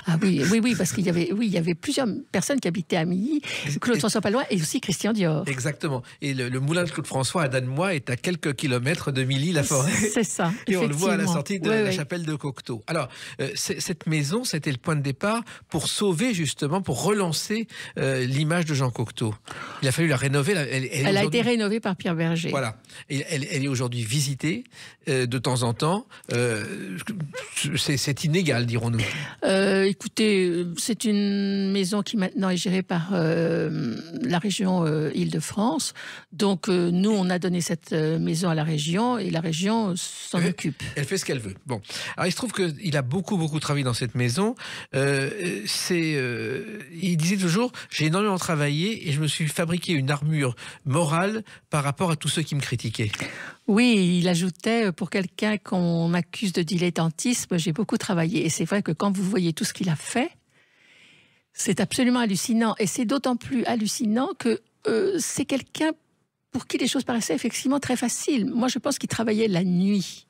Ah oui, parce qu'il y avait plusieurs personnes qui habitaient à Milly. Claude François pas loin, et aussi Christian Dior. Exactement. Et le moulin de Claude François à Danemois est à quelques kilomètres de Milly-la-Forêt. C'est ça. Et on le voit à la sortie de la chapelle de Cocteau. Alors, cette maison, c'était le point de départ pour sauver, justement, pour relancer l'image de Jean Cocteau. Il a fallu la rénover. Elle a été rénovée par Pierre Berger. Voilà. Et elle est aujourd'hui visitée de temps en temps. C'est inégal, dirons-nous. Écoutez, c'est une maison qui maintenant est gérée par la région Île-de-France. Donc, nous, on a donné cette maison à la région et la région s'en occupe. Elle fait ce qu'elle veut. Bon. Alors, il se trouve qu'il a beaucoup travaillé dans cette maison. Il disait toujours, j'ai énormément travaillé et je me suis fabriqué une armure morale par rapport à tous ceux qui me critiquaient. Oui, il ajoutait, pour quelqu'un qu'on accuse de dilettantisme, j'ai beaucoup travaillé. Et c'est vrai que quand vous voyez tout ce qu'il a fait, c'est absolument hallucinant. Et c'est d'autant plus hallucinant que c'est quelqu'un pour qui les choses paraissaient effectivement très faciles. Moi, je pense qu'il travaillait la nuit.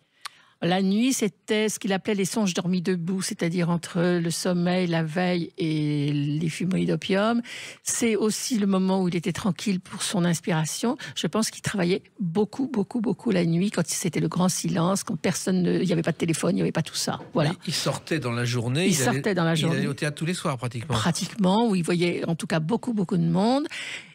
La nuit, c'était ce qu'il appelait les songes dormis debout, c'est-à-dire entre le sommeil, la veille et les fumeries d'opium. C'est aussi le moment où il était tranquille pour son inspiration. Je pense qu'il travaillait beaucoup la nuit, quand c'était le grand silence, quand il n'y avait pas de téléphone, il n'y avait pas tout ça. Voilà. Il sortait dans la journée. Il allait au théâtre tous les soirs, pratiquement. Pratiquement, où il voyait en tout cas beaucoup de monde.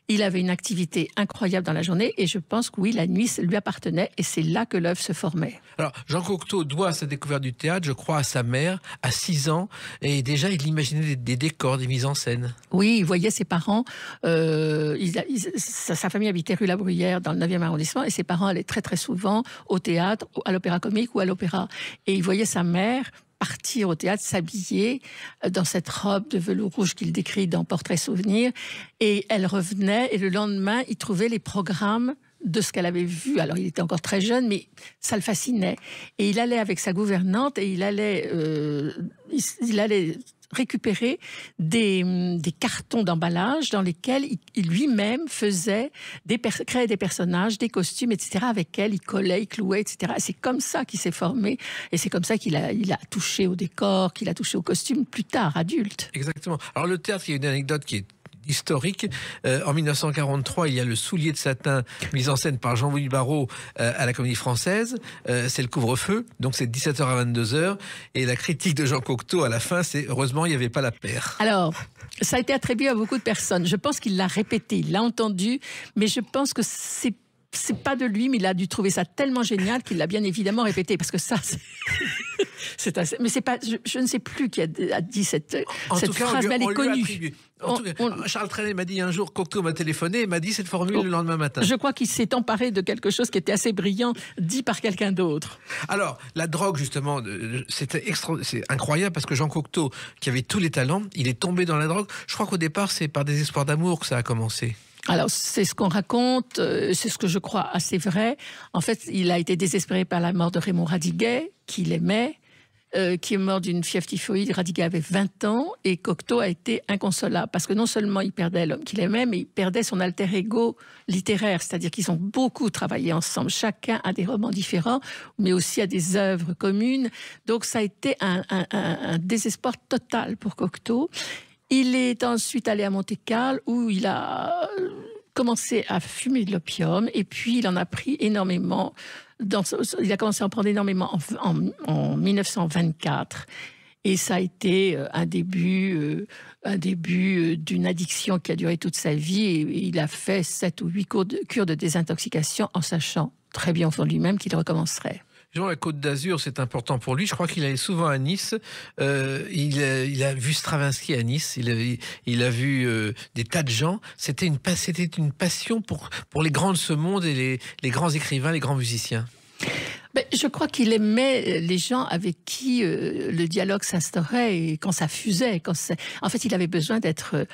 Il avait une activité incroyable dans la journée et je pense que oui, la nuit lui appartenait et c'est là que l'œuvre se formait. Alors, Jean Cocteau doit sa découverte du théâtre, je crois, à sa mère, à 6 ans. Et déjà, il imaginait des décors, des mises en scène. Oui, il voyait ses parents. Sa famille habitait rue La Bruyère, dans le 9e arrondissement, et ses parents allaient très souvent au théâtre, à l'Opéra Comique ou à l'Opéra. Et il voyait sa mère partir au théâtre, s'habiller dans cette robe de velours rouge qu'il décrit dans Portrait souvenir. Et elle revenait, et le lendemain, il trouvait les programmes de ce qu'elle avait vu. Alors, il était encore très jeune, mais ça le fascinait. Et il allait avec sa gouvernante, et il allait récupérer des cartons d'emballage dans lesquels il lui-même créait des personnages, des costumes, etc. Avec elle, il collait, il clouait, etc. C'est comme ça qu'il s'est formé, et c'est comme ça qu'il a touché au décor, qu'il a touché au costume plus tard, adulte. Exactement. Alors le théâtre, il y a une anecdote qui est historique. En 1943, il y a le Soulier de satin, mis en scène par Jean-Louis Barrault à la Comédie Française. C'est le couvre-feu, donc c'est de 17h à 22h. Et la critique de Jean Cocteau à la fin, c'est heureusement il n'y avait pas la paire. Alors, ça a été attribué à beaucoup de personnes. Je pense qu'il l'a répété, il l'a entendu, mais je pense que c'est pas de lui, mais il a dû trouver ça tellement génial qu'il l'a bien évidemment répété, parce que ça, c'est assez... Mais c'est pas, je ne sais plus qui a dit cette phrase, mais elle est connue. Charles Trenet m'a dit un jour, Cocteau m'a téléphoné et m'a dit cette formule le lendemain matin. Je crois qu'il s'est emparé de quelque chose qui était assez brillant, dit par quelqu'un d'autre. Alors, la drogue, justement, c'est incroyable, parce que Jean Cocteau, qui avait tous les talents, il est tombé dans la drogue. Je crois qu'au départ, c'est par des espoirs d'amour que ça a commencé. Alors, c'est ce qu'on raconte, c'est ce que je crois assez vrai. En fait, il a été désespéré par la mort de Raymond Radiguet, qu'il aimait, qui est mort d'une fièvre typhoïde. Radiguet avait 20 ans, et Cocteau a été inconsolable, parce que non seulement il perdait l'homme qu'il aimait, mais il perdait son alter ego littéraire, c'est-à-dire qu'ils ont beaucoup travaillé ensemble. Chacun a des romans différents, mais aussi a des œuvres communes. Donc, ça a été un désespoir total pour Cocteau. Il est ensuite allé à Monte-Carlo, où il a commencé à fumer de l'opium, et puis il en a pris énormément. Il a commencé à en prendre énormément en 1924. Et ça a été un début d'une addiction qui a duré toute sa vie. Et il a fait 7 ou 8 cures de désintoxication, en sachant très bien au fond de lui-même qu'il recommencerait. Jean, la Côte d'Azur, c'est important pour lui. Je crois qu'il allait souvent à Nice. Il a vu Stravinsky à Nice. Il a vu des tas de gens. C'était une passion pour les grands de ce monde et les grands écrivains, les grands musiciens. Je crois qu'il aimait les gens avec qui le dialogue s'instaurait, et quand ça fusait. En fait, il avait besoin d'être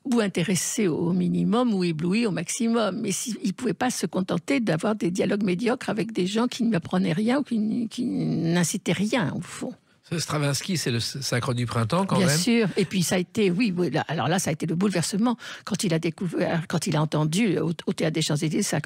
ou intéressé au minimum ou ébloui au maximum. Mais il ne pouvait pas se contenter d'avoir des dialogues médiocres avec des gens qui ne lui apprenaient rien ou qui n'incitaient rien, au fond. Stravinsky, c'est le Sacre du Printemps, quand même. Bien sûr. Et puis ça a été, alors là, ça a été le bouleversement quand il a entendu au Théâtre des Champs-Élysées,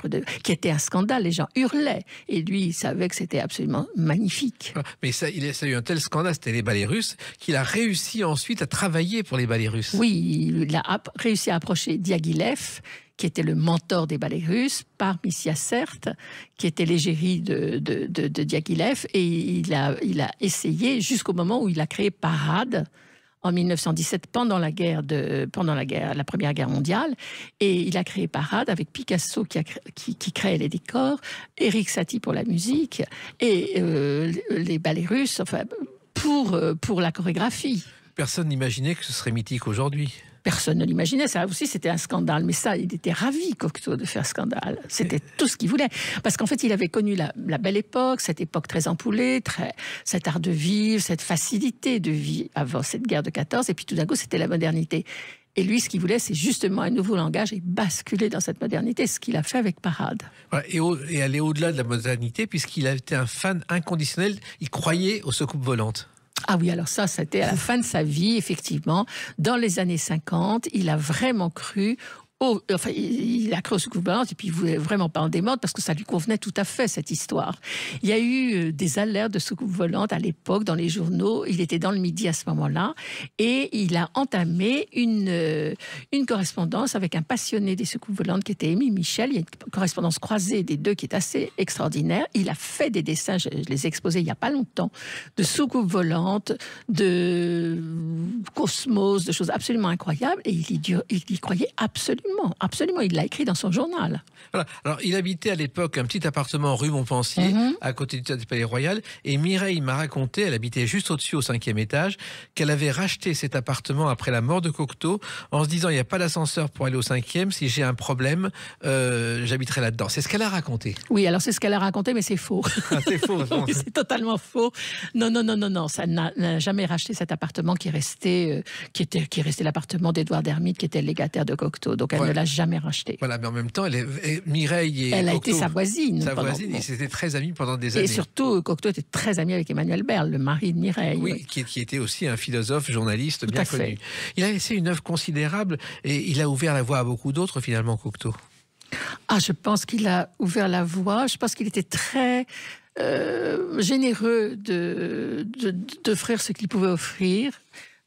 qui était un scandale. Les gens hurlaient. Et lui, il savait que c'était absolument magnifique. Mais ça a eu un tel scandale, c'était les ballets russes, qu'il a réussi ensuite à travailler pour les ballets russes. Oui, il a réussi à approcher Diaghilev, qui était le mentor des ballets russes, par Missia Certes, qui était l'égérie de Diaghilev, et il a essayé jusqu'au moment où il a créé Parade en 1917, pendant la Première Guerre mondiale, et il a créé Parade avec Picasso qui créait les décors, Éric Satie pour la musique, et les ballets russes, enfin, pour la chorégraphie. Personne n'imaginait que ce serait mythique aujourd'hui. Personne ne l'imaginait, ça aussi c'était un scandale, mais ça, il était ravi, Cocteau, de faire scandale. C'était tout ce qu'il voulait, parce qu'en fait il avait connu la belle époque, cette époque très ampoulée, cet art de vivre, cette facilité de vie avant cette guerre de 14, et puis tout d'un coup c'était la modernité. Et lui, ce qu'il voulait, c'est justement un nouveau langage et basculer dans cette modernité, ce qu'il a fait avec Parade. Voilà, et aller au-delà de la modernité, puisqu'il a été un fan inconditionnel, il croyait aux soucoupes volantes. Ah oui, alors ça, c'était à la fin de sa vie, effectivement. Dans les années 50, il a vraiment cru il a cru aux soucoupes volantes, et puis il voulait vraiment pas en démordre parce que ça lui convenait tout à fait, cette histoire. Il y a eu des alertes de soucoupes volantes à l'époque dans les journaux. Il était dans le Midi à ce moment-là, et il a entamé une correspondance avec un passionné des soucoupes volantes qui était Émile Michel. Il y a une correspondance croisée des deux qui est assez extraordinaire. Il a fait des dessins, je les ai exposés il y a pas longtemps, de soucoupes volantes, de cosmos, de choses absolument incroyables, et il y croyait absolument. absolument, absolument. Il l'a écrit dans son journal. Voilà. Alors, il habitait à l'époque un petit appartement rue Montpensier, à côté du Palais Royal. Et Mireille m'a raconté, elle habitait juste au-dessus, au 5e étage, qu'elle avait racheté cet appartement après la mort de Cocteau, en se disant, il n'y a pas d'ascenseur pour aller au 5e, si j'ai un problème, j'habiterai là-dedans. C'est ce qu'elle a raconté. Oui, alors c'est ce qu'elle a raconté, mais c'est faux. Ah, c'est faux. Oui, c'est totalement faux. Non, ça n'a jamais racheté cet appartement qui est resté l'appartement d'Édouard Dermite, qui était le légataire de Cocteau. Donc elle ne l'a jamais racheté. Voilà, mais en même temps, Mireille et elle Cocteau, a été sa voisine. Et c'était très amis pendant des années. Et surtout, Cocteau était très ami avec Emmanuel Berle, le mari de Mireille. Oui, qui était aussi un philosophe, journaliste bien connu. Il a laissé une œuvre considérable et il a ouvert la voie à beaucoup d'autres, finalement, Cocteau. Ah, je pense qu'il a ouvert la voie. Je pense qu'il était très généreux d'offrir ce qu'il pouvait offrir,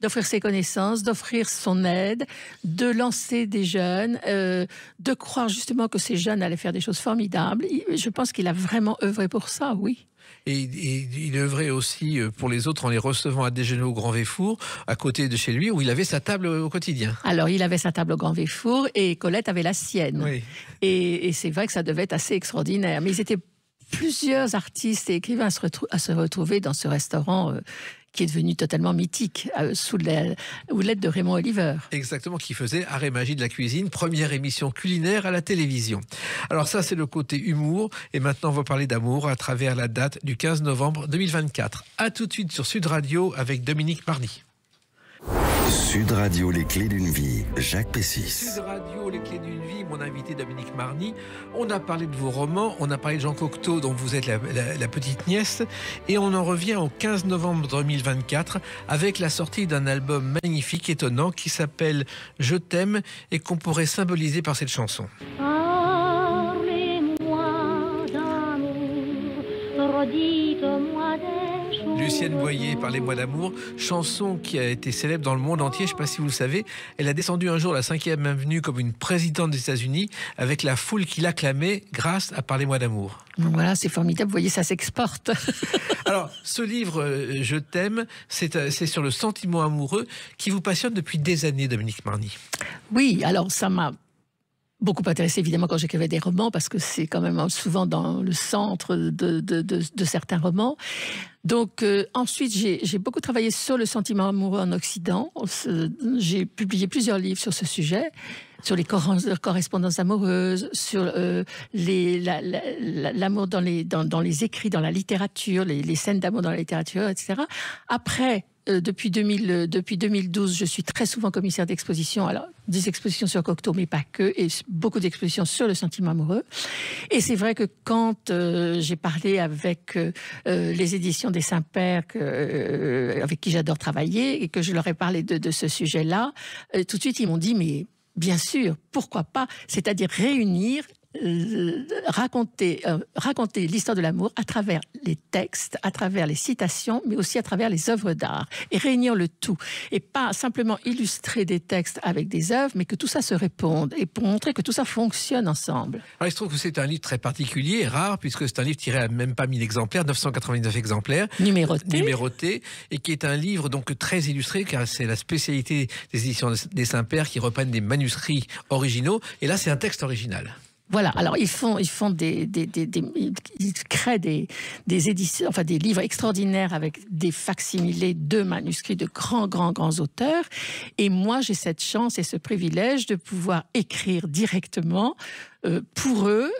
d'offrir ses connaissances, d'offrir son aide, de lancer des jeunes, de croire justement que ces jeunes allaient faire des choses formidables. Je pense qu'il a vraiment œuvré pour ça, oui. Et il œuvrait aussi pour les autres en les recevant à déjeuner au Grand Véfour, à côté de chez lui, où il avait sa table au quotidien. Alors, il avait sa table au Grand Véfour et Colette avait la sienne. Oui. Et c'est vrai que ça devait être assez extraordinaire. Mais ils étaient plusieurs artistes et écrivains à se retrouver dans ce restaurant qui est devenu totalement mythique, sous l'aide de Raymond Oliver. Exactement, qui faisait Art et Magie de la cuisine, première émission culinaire à la télévision. Alors ça, c'est le côté humour. Et maintenant, on va parler d'amour à travers la date du 15 novembre 2024. À tout de suite sur Sud Radio avec Dominique Marny. Sud Radio, les clés d'une vie, Jacques Pessis. Sud Radio, les clés d'une vie, mon invité Dominique Marny. On a parlé de vos romans, on a parlé de Jean Cocteau, dont vous êtes la petite nièce, et on en revient au 15 novembre 2024 avec la sortie d'un album magnifique, étonnant, qui s'appelle « Je t'aime » et qu'on pourrait symboliser par cette chanson. Parlez-moi d'amour, redites-moi des... Lucienne Boyer, Parlez-moi d'amour, chanson qui a été célèbre dans le monde entier, je ne sais pas si vous le savez. Elle a descendu un jour la 5e avenue comme une présidente des États-Unis avec la foule qui l'acclamait grâce à Parlez-moi d'amour. Voilà, c'est formidable, vous voyez, ça s'exporte. Alors, ce livre, Je t'aime, c'est sur le sentiment amoureux qui vous passionne depuis des années, Dominique Marny. Oui, alors ça m'a beaucoup intéressé évidemment quand j'écrivais des romans, parce que c'est quand même souvent dans le centre de certains romans. Donc ensuite, j'ai beaucoup travaillé sur le sentiment amoureux en Occident. J'ai publié plusieurs livres sur ce sujet, sur les correspondances amoureuses, sur l'amour dans les écrits, dans la littérature, les scènes d'amour dans la littérature, etc. Après, depuis 2012, je suis très souvent commissaire d'exposition. Alors, des expositions sur Cocteau, mais pas que, et beaucoup d'expositions sur le sentiment amoureux. Et c'est vrai que quand j'ai parlé avec les éditions des Saint-Pères, avec qui j'adore travailler, et que je leur ai parlé de ce sujet-là, tout de suite, ils m'ont dit, mais bien sûr, pourquoi pas, c'est-à-dire réunir, raconter l'histoire de l'amour à travers les textes, à travers les citations, mais aussi à travers les œuvres d'art, et réunir le tout, et pas simplement illustrer des textes avec des œuvres, mais que tout ça se réponde, et pour montrer que tout ça fonctionne ensemble. Alors, il se trouve que c'est un livre très particulier et rare, puisque c'est un livre tiré à même pas 1000 exemplaires, 999 exemplaires, numéroté, et qui est un livre donc très illustré, car c'est la spécialité des éditions des Saint-Pères qui reprennent des manuscrits originaux, et là c'est un texte original. Voilà, alors ils créent des éditions, enfin des livres extraordinaires avec des facsimilés de manuscrits de grands auteurs. Et moi, j'ai cette chance et ce privilège de pouvoir écrire directement pour eux,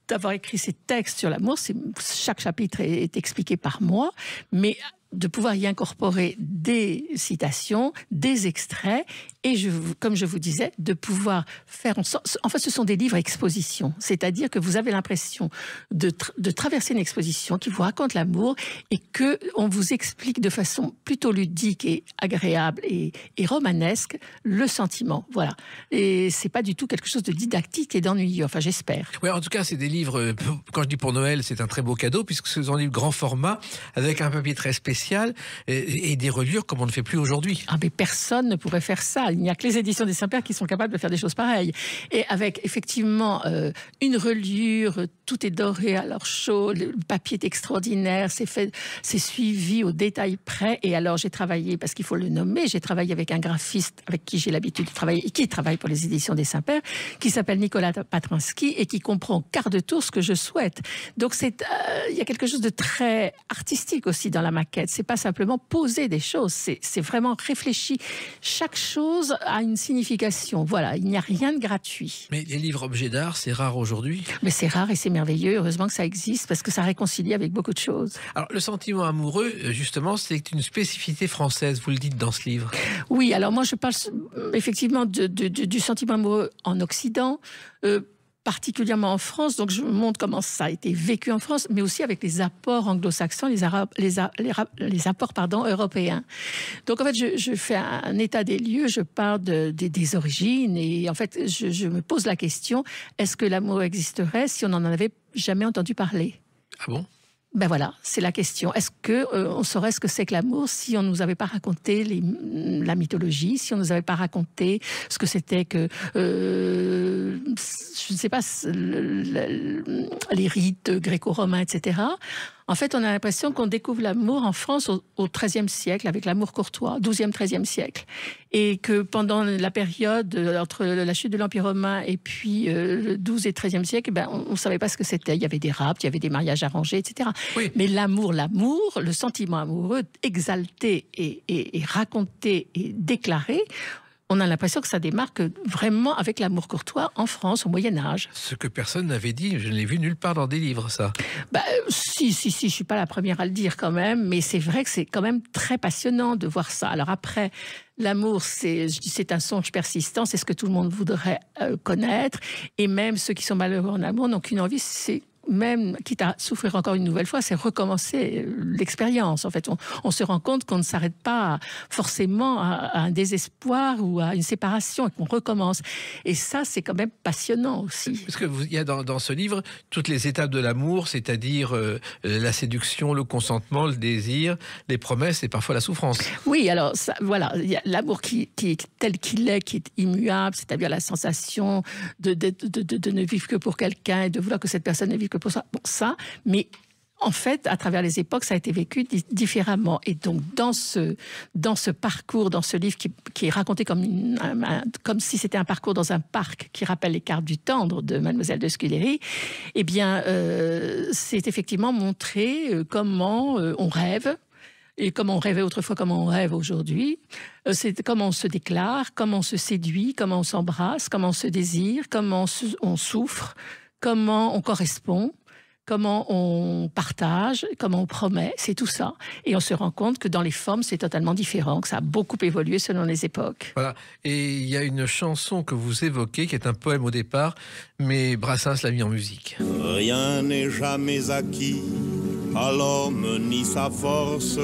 d'avoir écrit ces textes sur l'amour. Chaque chapitre est expliqué par moi, mais de pouvoir y incorporer des citations, des extraits, et comme je vous disais, de pouvoir faire en sorte... En fait, ce sont des livres expositions, c'est-à-dire que vous avez l'impression de traverser une exposition qui vous raconte l'amour et qu'on vous explique de façon plutôt ludique et agréable et romanesque le sentiment. Voilà. Et c'est pas du tout quelque chose de didactique et d'ennuyeux, enfin j'espère. Oui, en tout cas, c'est des livres, quand je dis pour Noël, c'est un très beau cadeau, puisque ce sont des livres grand format, avec un papier très spécial et des reliures comme on ne fait plus aujourd'hui. Ah, mais personne ne pourrait faire ça. il n'y a que les éditions des Saint-Pères qui sont capables de faire des choses pareilles. Et avec effectivement une reliure, tout est doré à l'or chaud, le papier est extraordinaire, c'est suivi au détail près. Et alors j'ai travaillé, parce qu'il faut le nommer, j'ai travaillé avec un graphiste avec qui j'ai l'habitude de travailler, et qui travaille pour les éditions des Saint-Pères, qui s'appelle Nicolas Patrinsky et qui comprend quart de tour ce que je souhaite. Donc il y a quelque chose de très artistique aussi dans la maquette. C'est pas simplement poser des choses, c'est vraiment réfléchi. Chaque chose a une signification. Voilà, il n'y a rien de gratuit. Mais les livres objets d'art, c'est rare aujourd'hui. Mais c'est rare et c'est merveilleux. Heureusement que ça existe parce que ça réconcilie avec beaucoup de choses. Alors, le sentiment amoureux, justement, c'est une spécificité française, vous le dites dans ce livre. Oui, alors moi je parle effectivement du sentiment amoureux en Occident, particulièrement en France, donc je montre comment ça a été vécu en France, mais aussi avec les apports anglo-saxons, les apports européens. Donc en fait, je fais un état des lieux, je parle des origines, et en fait, je me pose la question, est-ce que l'amour existerait si on n'en avait jamais entendu parler ? Ah bon ? Ben voilà, c'est la question. Est-ce que on saurait ce que c'est que l'amour si on nous avait pas raconté la mythologie, si on nous avait pas raconté ce que c'était que je ne sais pas les rites gréco-romains, etc. En fait, on a l'impression qu'on découvre l'amour en France au XIIIe siècle, avec l'amour courtois, XIIe, XIIIe siècle. Et que pendant la période entre la chute de l'Empire romain et puis le XIIe et XIIIe siècle, ben, on ne savait pas ce que c'était. Il y avait des rapts, il y avait des mariages arrangés, etc. Oui. Mais l'amour, le sentiment amoureux exalté et raconté et déclaré, on a l'impression que ça démarque vraiment avec l'amour courtois en France au Moyen-Âge. Ce que personne n'avait dit, je ne l'ai vu nulle part dans des livres, ça. Bah, si, je suis pas la première à le dire quand même, mais c'est vrai que c'est quand même très passionnant de voir ça. Alors après, l'amour, c'est un songe persistant, c'est ce que tout le monde voudrait connaître, et même ceux qui sont malheureux en amour n'ont qu'une envie, c'est même, quitte à souffrir encore une nouvelle fois, c'est recommencer l'expérience. En fait, on se rend compte qu'on ne s'arrête pas forcément à un désespoir ou à une séparation et qu'on recommence. Et ça, c'est quand même passionnant aussi. Parce que il y a dans ce livre toutes les étapes de l'amour, c'est-à-dire la séduction, le consentement, le désir, les promesses et parfois la souffrance. Oui, alors ça, voilà, il y a l'amour qui est tel qu'il est, qui est immuable, c'est-à-dire la sensation de ne vivre que pour quelqu'un et de vouloir que cette personne ne vive que pour ça, mais en fait, à travers les époques, ça a été vécu différemment. Et donc, dans ce parcours, dans ce livre qui est raconté comme si c'était un parcours dans un parc qui rappelle les cartes du tendre de Mademoiselle de Scudéry, eh bien, c'est effectivement montrer comment on rêve, et comment on rêvait autrefois, comment on rêve aujourd'hui. C'est comment on se déclare, comment on se séduit, comment on s'embrasse, comment on se désire, comment on souffre, comment on correspond, comment on partage, comment on promet, c'est tout ça. Et on se rend compte que dans les formes, c'est totalement différent, que ça a beaucoup évolué selon les époques. Voilà. Et il y a une chanson que vous évoquez, qui est un poème au départ, mais Brassens l'a mis en musique. Rien n'est jamais acquis à l'homme, ni sa force,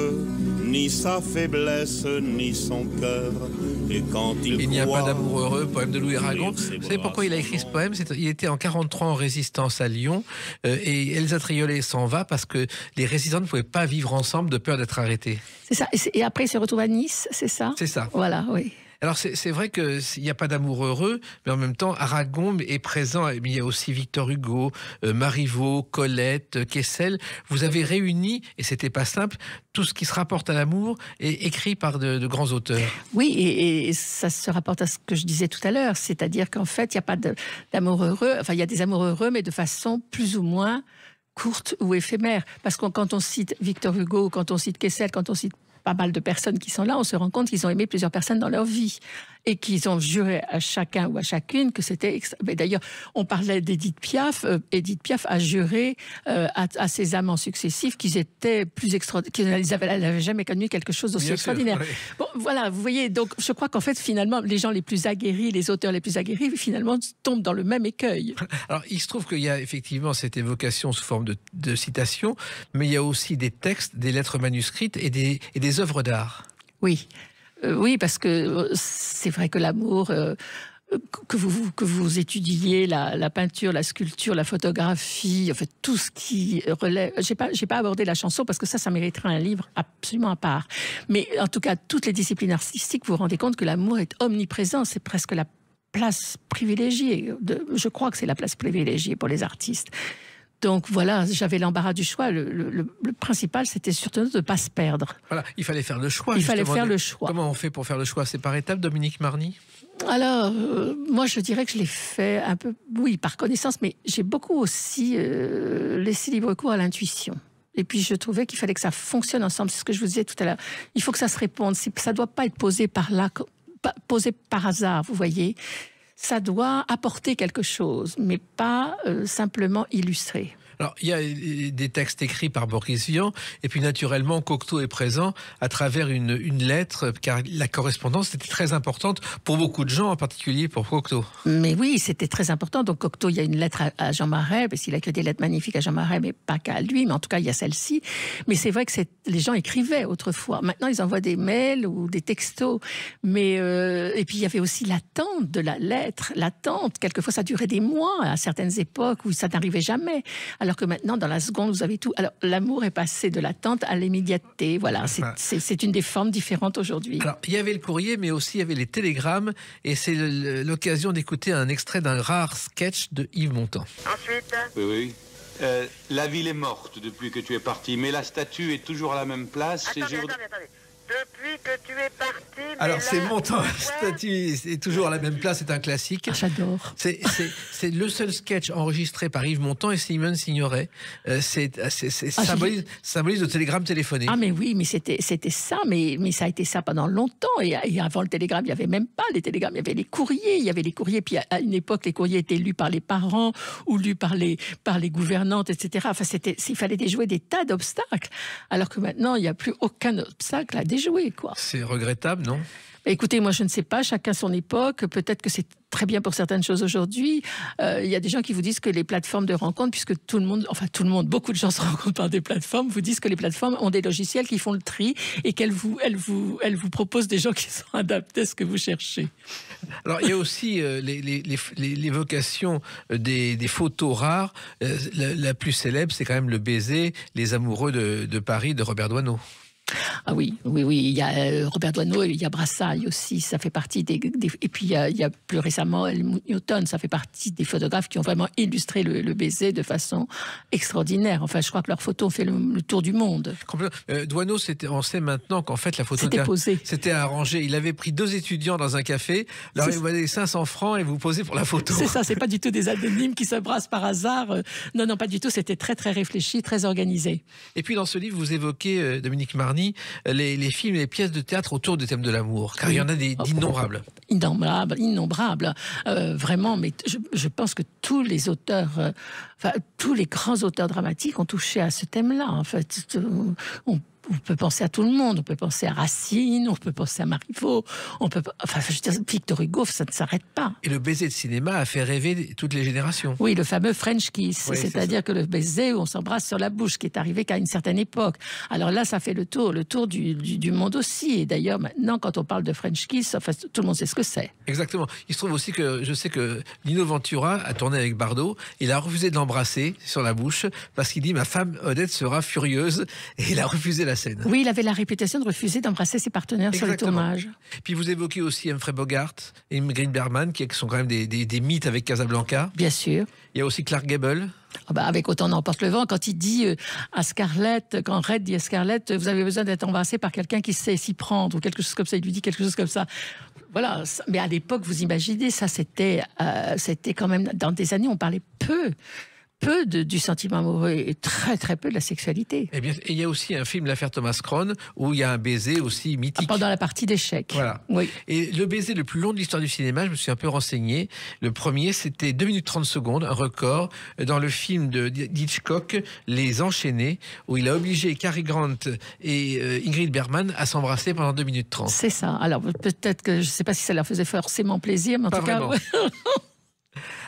ni sa faiblesse, ni son cœur. Et quand il n'y a pas d'amour heureux, poème de Louis Aragon. Vous savez pourquoi il a écrit ce poème ? Il était en 43 en résistance à Lyon, et Elsa Triolet s'en va parce que les résistants ne pouvaient pas vivre ensemble de peur d'être arrêtés. C'est ça. Et après, il se retrouve à Nice, c'est ça ? C'est ça. Voilà, oui. Alors c'est vrai qu'il n'y a pas d'amour heureux, mais en même temps, Aragon est présent. Il y a aussi Victor Hugo, Marivaux, Colette, Kessel. Vous avez réuni, et c'était pas simple, tout ce qui se rapporte à l'amour est écrit par de grands auteurs. Oui, et ça se rapporte à ce que je disais tout à l'heure, c'est-à-dire qu'en fait, il n'y a pas d'amour heureux, enfin il y a des amours heureux, mais de façon plus ou moins courte ou éphémère. Parce que quand on cite Victor Hugo, quand on cite Kessel, quand on cite pas mal de personnes qui sont là, on se rend compte qu'ils ont aimé plusieurs personnes dans leur vie et qu'ils ont juré à chacun ou à chacune que c'était... D'ailleurs, on parlait d'Édith Piaf. Édith Piaf a juré à ses amants successifs qu'ils étaient plus extraordinaires. Elle n'avait jamais connu quelque chose d'aussi extraordinaire. Oui. Bon, voilà, vous voyez, donc je crois qu'en fait, finalement, les gens les plus aguerris, les auteurs les plus aguerris, finalement, tombent dans le même écueil. Alors, il se trouve qu'il y a effectivement cette évocation sous forme de citation, mais il y a aussi des textes, des lettres manuscrites et des œuvres d'art. Oui. Oui, parce que c'est vrai que l'amour, que vous étudiez la peinture, la sculpture, la photographie, en fait tout ce qui relève. J'ai pas abordé la chanson parce que ça mériterait un livre absolument à part. Mais en tout cas, toutes les disciplines artistiques, vous vous rendez compte que l'amour est omniprésent. C'est presque la place privilégiée. Je crois que c'est la place privilégiée pour les artistes. Donc voilà, j'avais l'embarras du choix. Le principal, c'était surtout de ne pas se perdre. Voilà, il fallait faire le choix. Il fallait faire le choix. Comment on fait pour faire le choix? C'est par étapes, Dominique Marny? Alors, moi, je dirais que je l'ai fait un peu, oui, par connaissance, mais j'ai beaucoup aussi laissé libre cours à l'intuition. Et puis, je trouvais qu'il fallait que ça fonctionne ensemble. C'est ce que je vous disais tout à l'heure. Il faut que ça se réponde. Ça ne doit pas être posé posé par hasard, vous voyez. Ça doit apporter quelque chose, mais pas simplement illustrer. Alors, il y a des textes écrits par Boris Vian, et puis naturellement, Cocteau est présent à travers une lettre, car la correspondance était très importante pour beaucoup de gens, en particulier pour Cocteau. Mais oui, c'était très important. Donc Cocteau, il y a une lettre à Jean Marais, parce qu'il a écrit des lettres magnifiques à Jean Marais, mais pas qu'à lui, mais en tout cas, il y a celle-ci. Mais c'est vrai que les gens écrivaient autrefois. Maintenant, ils envoient des mails ou des textos. Mais, et puis, il y avait aussi l'attente de la lettre. L'attente, quelquefois, ça durait des mois à certaines époques où ça n'arrivait jamais. Alors que maintenant, dans la seconde, vous avez tout. Alors, l'amour est passé de l'attente à l'immédiateté. Voilà, c'est une des formes différentes aujourd'hui. Alors, il y avait le courrier, mais aussi il y avait les télégrammes. Et c'est l'occasion d'écouter un extrait d'un rare sketch de Yves Montand. Ensuite? Oui. La ville est morte depuis que tu es parti, mais la statue est toujours à la même place. Attendez. Depuis que tu es parti... Alors, c'est Montand, la statue est toujours à la même place, c'est un classique. Ah, j'adore. C'est le seul sketch enregistré par Yves Montand et Simone Signoret. Symbolise le télégramme téléphoné. Ah, mais oui, mais c'était ça, mais ça a été ça pendant longtemps. Et avant le télégramme, il n'y avait même pas les télégrammes, il y avait les courriers. Puis à une époque, les courriers étaient lus par les parents ou lus par les gouvernantes, etc. Enfin, il fallait déjouer des tas d'obstacles. Alors que maintenant, il n'y a plus aucun obstacle à déjouer, quoi. C'est regrettable, non? Écoutez, moi je ne sais pas, chacun son époque, peut-être que c'est très bien pour certaines choses aujourd'hui. Il y a des gens qui vous disent que les plateformes de rencontres, puisque tout le monde, beaucoup de gens se rencontrent par des plateformes, vous disent que les plateformes ont des logiciels qui font le tri et qu'elles vous proposent des gens qui sont adaptés à ce que vous cherchez. Alors il y a aussi l'évocation des photos rares. La plus célèbre, c'est quand même le baiser, les amoureux de Paris de Robert Doisneau. Ah oui, il y a Robert Doisneau, il y a Brassailles aussi, ça fait partie des et puis il y a plus récemment Helmut Newton, ça fait partie des photographes qui ont vraiment illustré le baiser de façon extraordinaire. Enfin, je crois que leurs photos ont fait le tour du monde. Doisneau, on sait maintenant qu'en fait la photo c'était arrangé. Il avait pris 2 étudiants dans un café, leur il valait 500 francs et vous posez pour la photo. C'est ça, c'est pas du tout des anonymes qui se brassent par hasard. Non, pas du tout, c'était très très réfléchi, très organisé. Et puis dans ce livre, vous évoquez, Dominique Marny, les films et les pièces de théâtre autour du thème de l'amour, car il y en a d'innombrables. Innombrables, vraiment, mais je pense que tous les auteurs, tous les grands auteurs dramatiques ont touché à ce thème-là. En fait, on peut penser à tout le monde, on peut penser à Racine, on peut penser à Marivaux, je veux dire, Victor Hugo, ça ne s'arrête pas. Et le baiser de cinéma a fait rêver toutes les générations. Oui, le fameux French kiss, oui, c'est-à-dire que le baiser où on s'embrasse sur la bouche, qui est arrivé qu'à une certaine époque. Alors là, ça fait le tour du monde aussi. Et d'ailleurs, maintenant, quand on parle de French kiss, tout le monde sait ce que c'est. Exactement. Il se trouve aussi que je sais que Lino Ventura a tourné avec Bardot. Il a refusé de l'embrasser sur la bouche parce qu'il dit « Ma femme Odette sera furieuse » et il a refusé la scène. Oui, il avait la réputation de refuser d'embrasser ses partenaires sur le tournage. Puis vous évoquez aussi Humphrey Bogart et Ingrid Bergman, qui sont quand même des mythes avec Casablanca. Bien sûr. Il y a aussi Clark Gable. Avec Autant n'emporte le vent, quand il dit à Scarlett, quand Red dit à Scarlett, vous avez besoin d'être embrassé par quelqu'un qui sait s'y prendre, ou quelque chose comme ça, il lui dit quelque chose comme ça. Voilà, mais à l'époque, vous imaginez, ça c'était quand même, dans des années, on parlait peu du sentiment amoureux et très très peu de la sexualité. Eh bien, il y a aussi un film, L'affaire Thomas Crown, où il y a un baiser aussi mythique. Pendant la partie d'échecs. Voilà. Oui. Et le baiser le plus long de l'histoire du cinéma, je me suis un peu renseigné. Le premier, c'était 2 minutes 30 secondes, un record, dans le film d'Hitchcock, Les Enchaînés, où il a obligé Cary Grant et Ingrid Bergman à s'embrasser pendant 2 minutes 30. C'est ça. Alors peut-être que je ne sais pas si ça leur faisait forcément plaisir, mais en pas tout vraiment. Cas...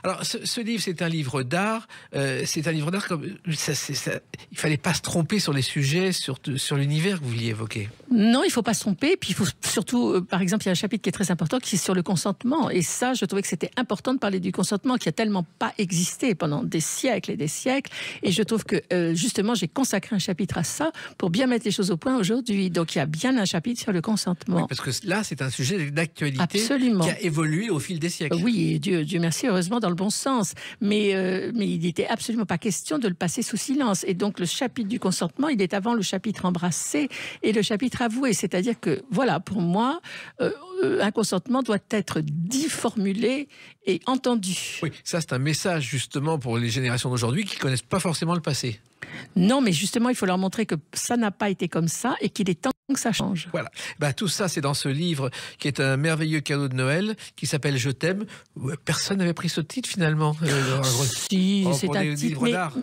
Alors, ce livre, c'est un livre d'art. C'est un livre d'art comme il fallait pas se tromper sur les sujets, sur l'univers que vous vouliez évoquer. Non, il ne faut pas se tromper. Puis il faut surtout, par exemple, il y a un chapitre qui est très important qui est sur le consentement. Et ça, je trouvais que c'était important de parler du consentement qui a tellement pas existé pendant des siècles et des siècles. Et je trouve que justement, j'ai consacré un chapitre à ça pour bien mettre les choses au point aujourd'hui. Donc il y a bien un chapitre sur le consentement. Oui, parce que là, c'est un sujet d'actualité Absolument. Qui a évolué au fil des siècles. Oui, et Dieu merci, heureusement dans le bon sens. Mais il n'était absolument pas question de le passer sous silence. Et donc le chapitre du consentement, il est avant le chapitre embrassé et le chapitre avoué. C'est-à-dire que, voilà, pour moi, un consentement doit être dit, formulé et entendu. Oui, ça c'est un message justement pour les générations d'aujourd'hui qui ne connaissent pas forcément le passé. Non, mais justement, il faut leur montrer que ça n'a pas été comme ça et qu'il est temps que ça change. Voilà. Tout ça, c'est dans ce livre qui est un merveilleux cadeau de Noël qui s'appelle Je t'aime. Personne n'avait pris ce titre finalement. Si, c'est un titre. Livre d'art.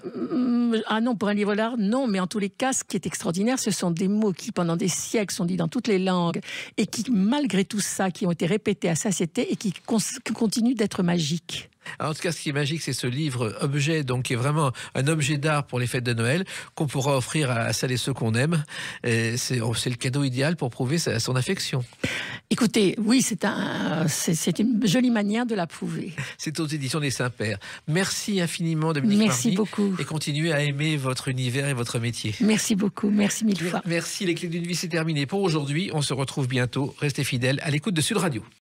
Ah non, pour un livre d'art, non. Mais en tous les cas, ce qui est extraordinaire, ce sont des mots qui, pendant des siècles, sont dits dans toutes les langues et qui, malgré tout ça, qui ont été répétés à satiété et qui continuent d'être magiques. Alors, en tout cas, ce qui est magique, c'est ce livre objet, donc qui est vraiment un objet d'art pour les fêtes de Noël, qu'on pourra offrir à celles et ceux qu'on aime. C'est le cadeau idéal pour prouver son affection. Écoutez, oui, c'est une jolie manière de l'approuver. C'est aux éditions des Saints-Pères. Merci infiniment, Dominique Merci Marny, beaucoup. et continuez à aimer votre univers et votre métier. Merci beaucoup, merci mille fois. Merci, les clés d'une vie, c'est terminé pour aujourd'hui. On se retrouve bientôt. Restez fidèles à l'écoute de Sud Radio.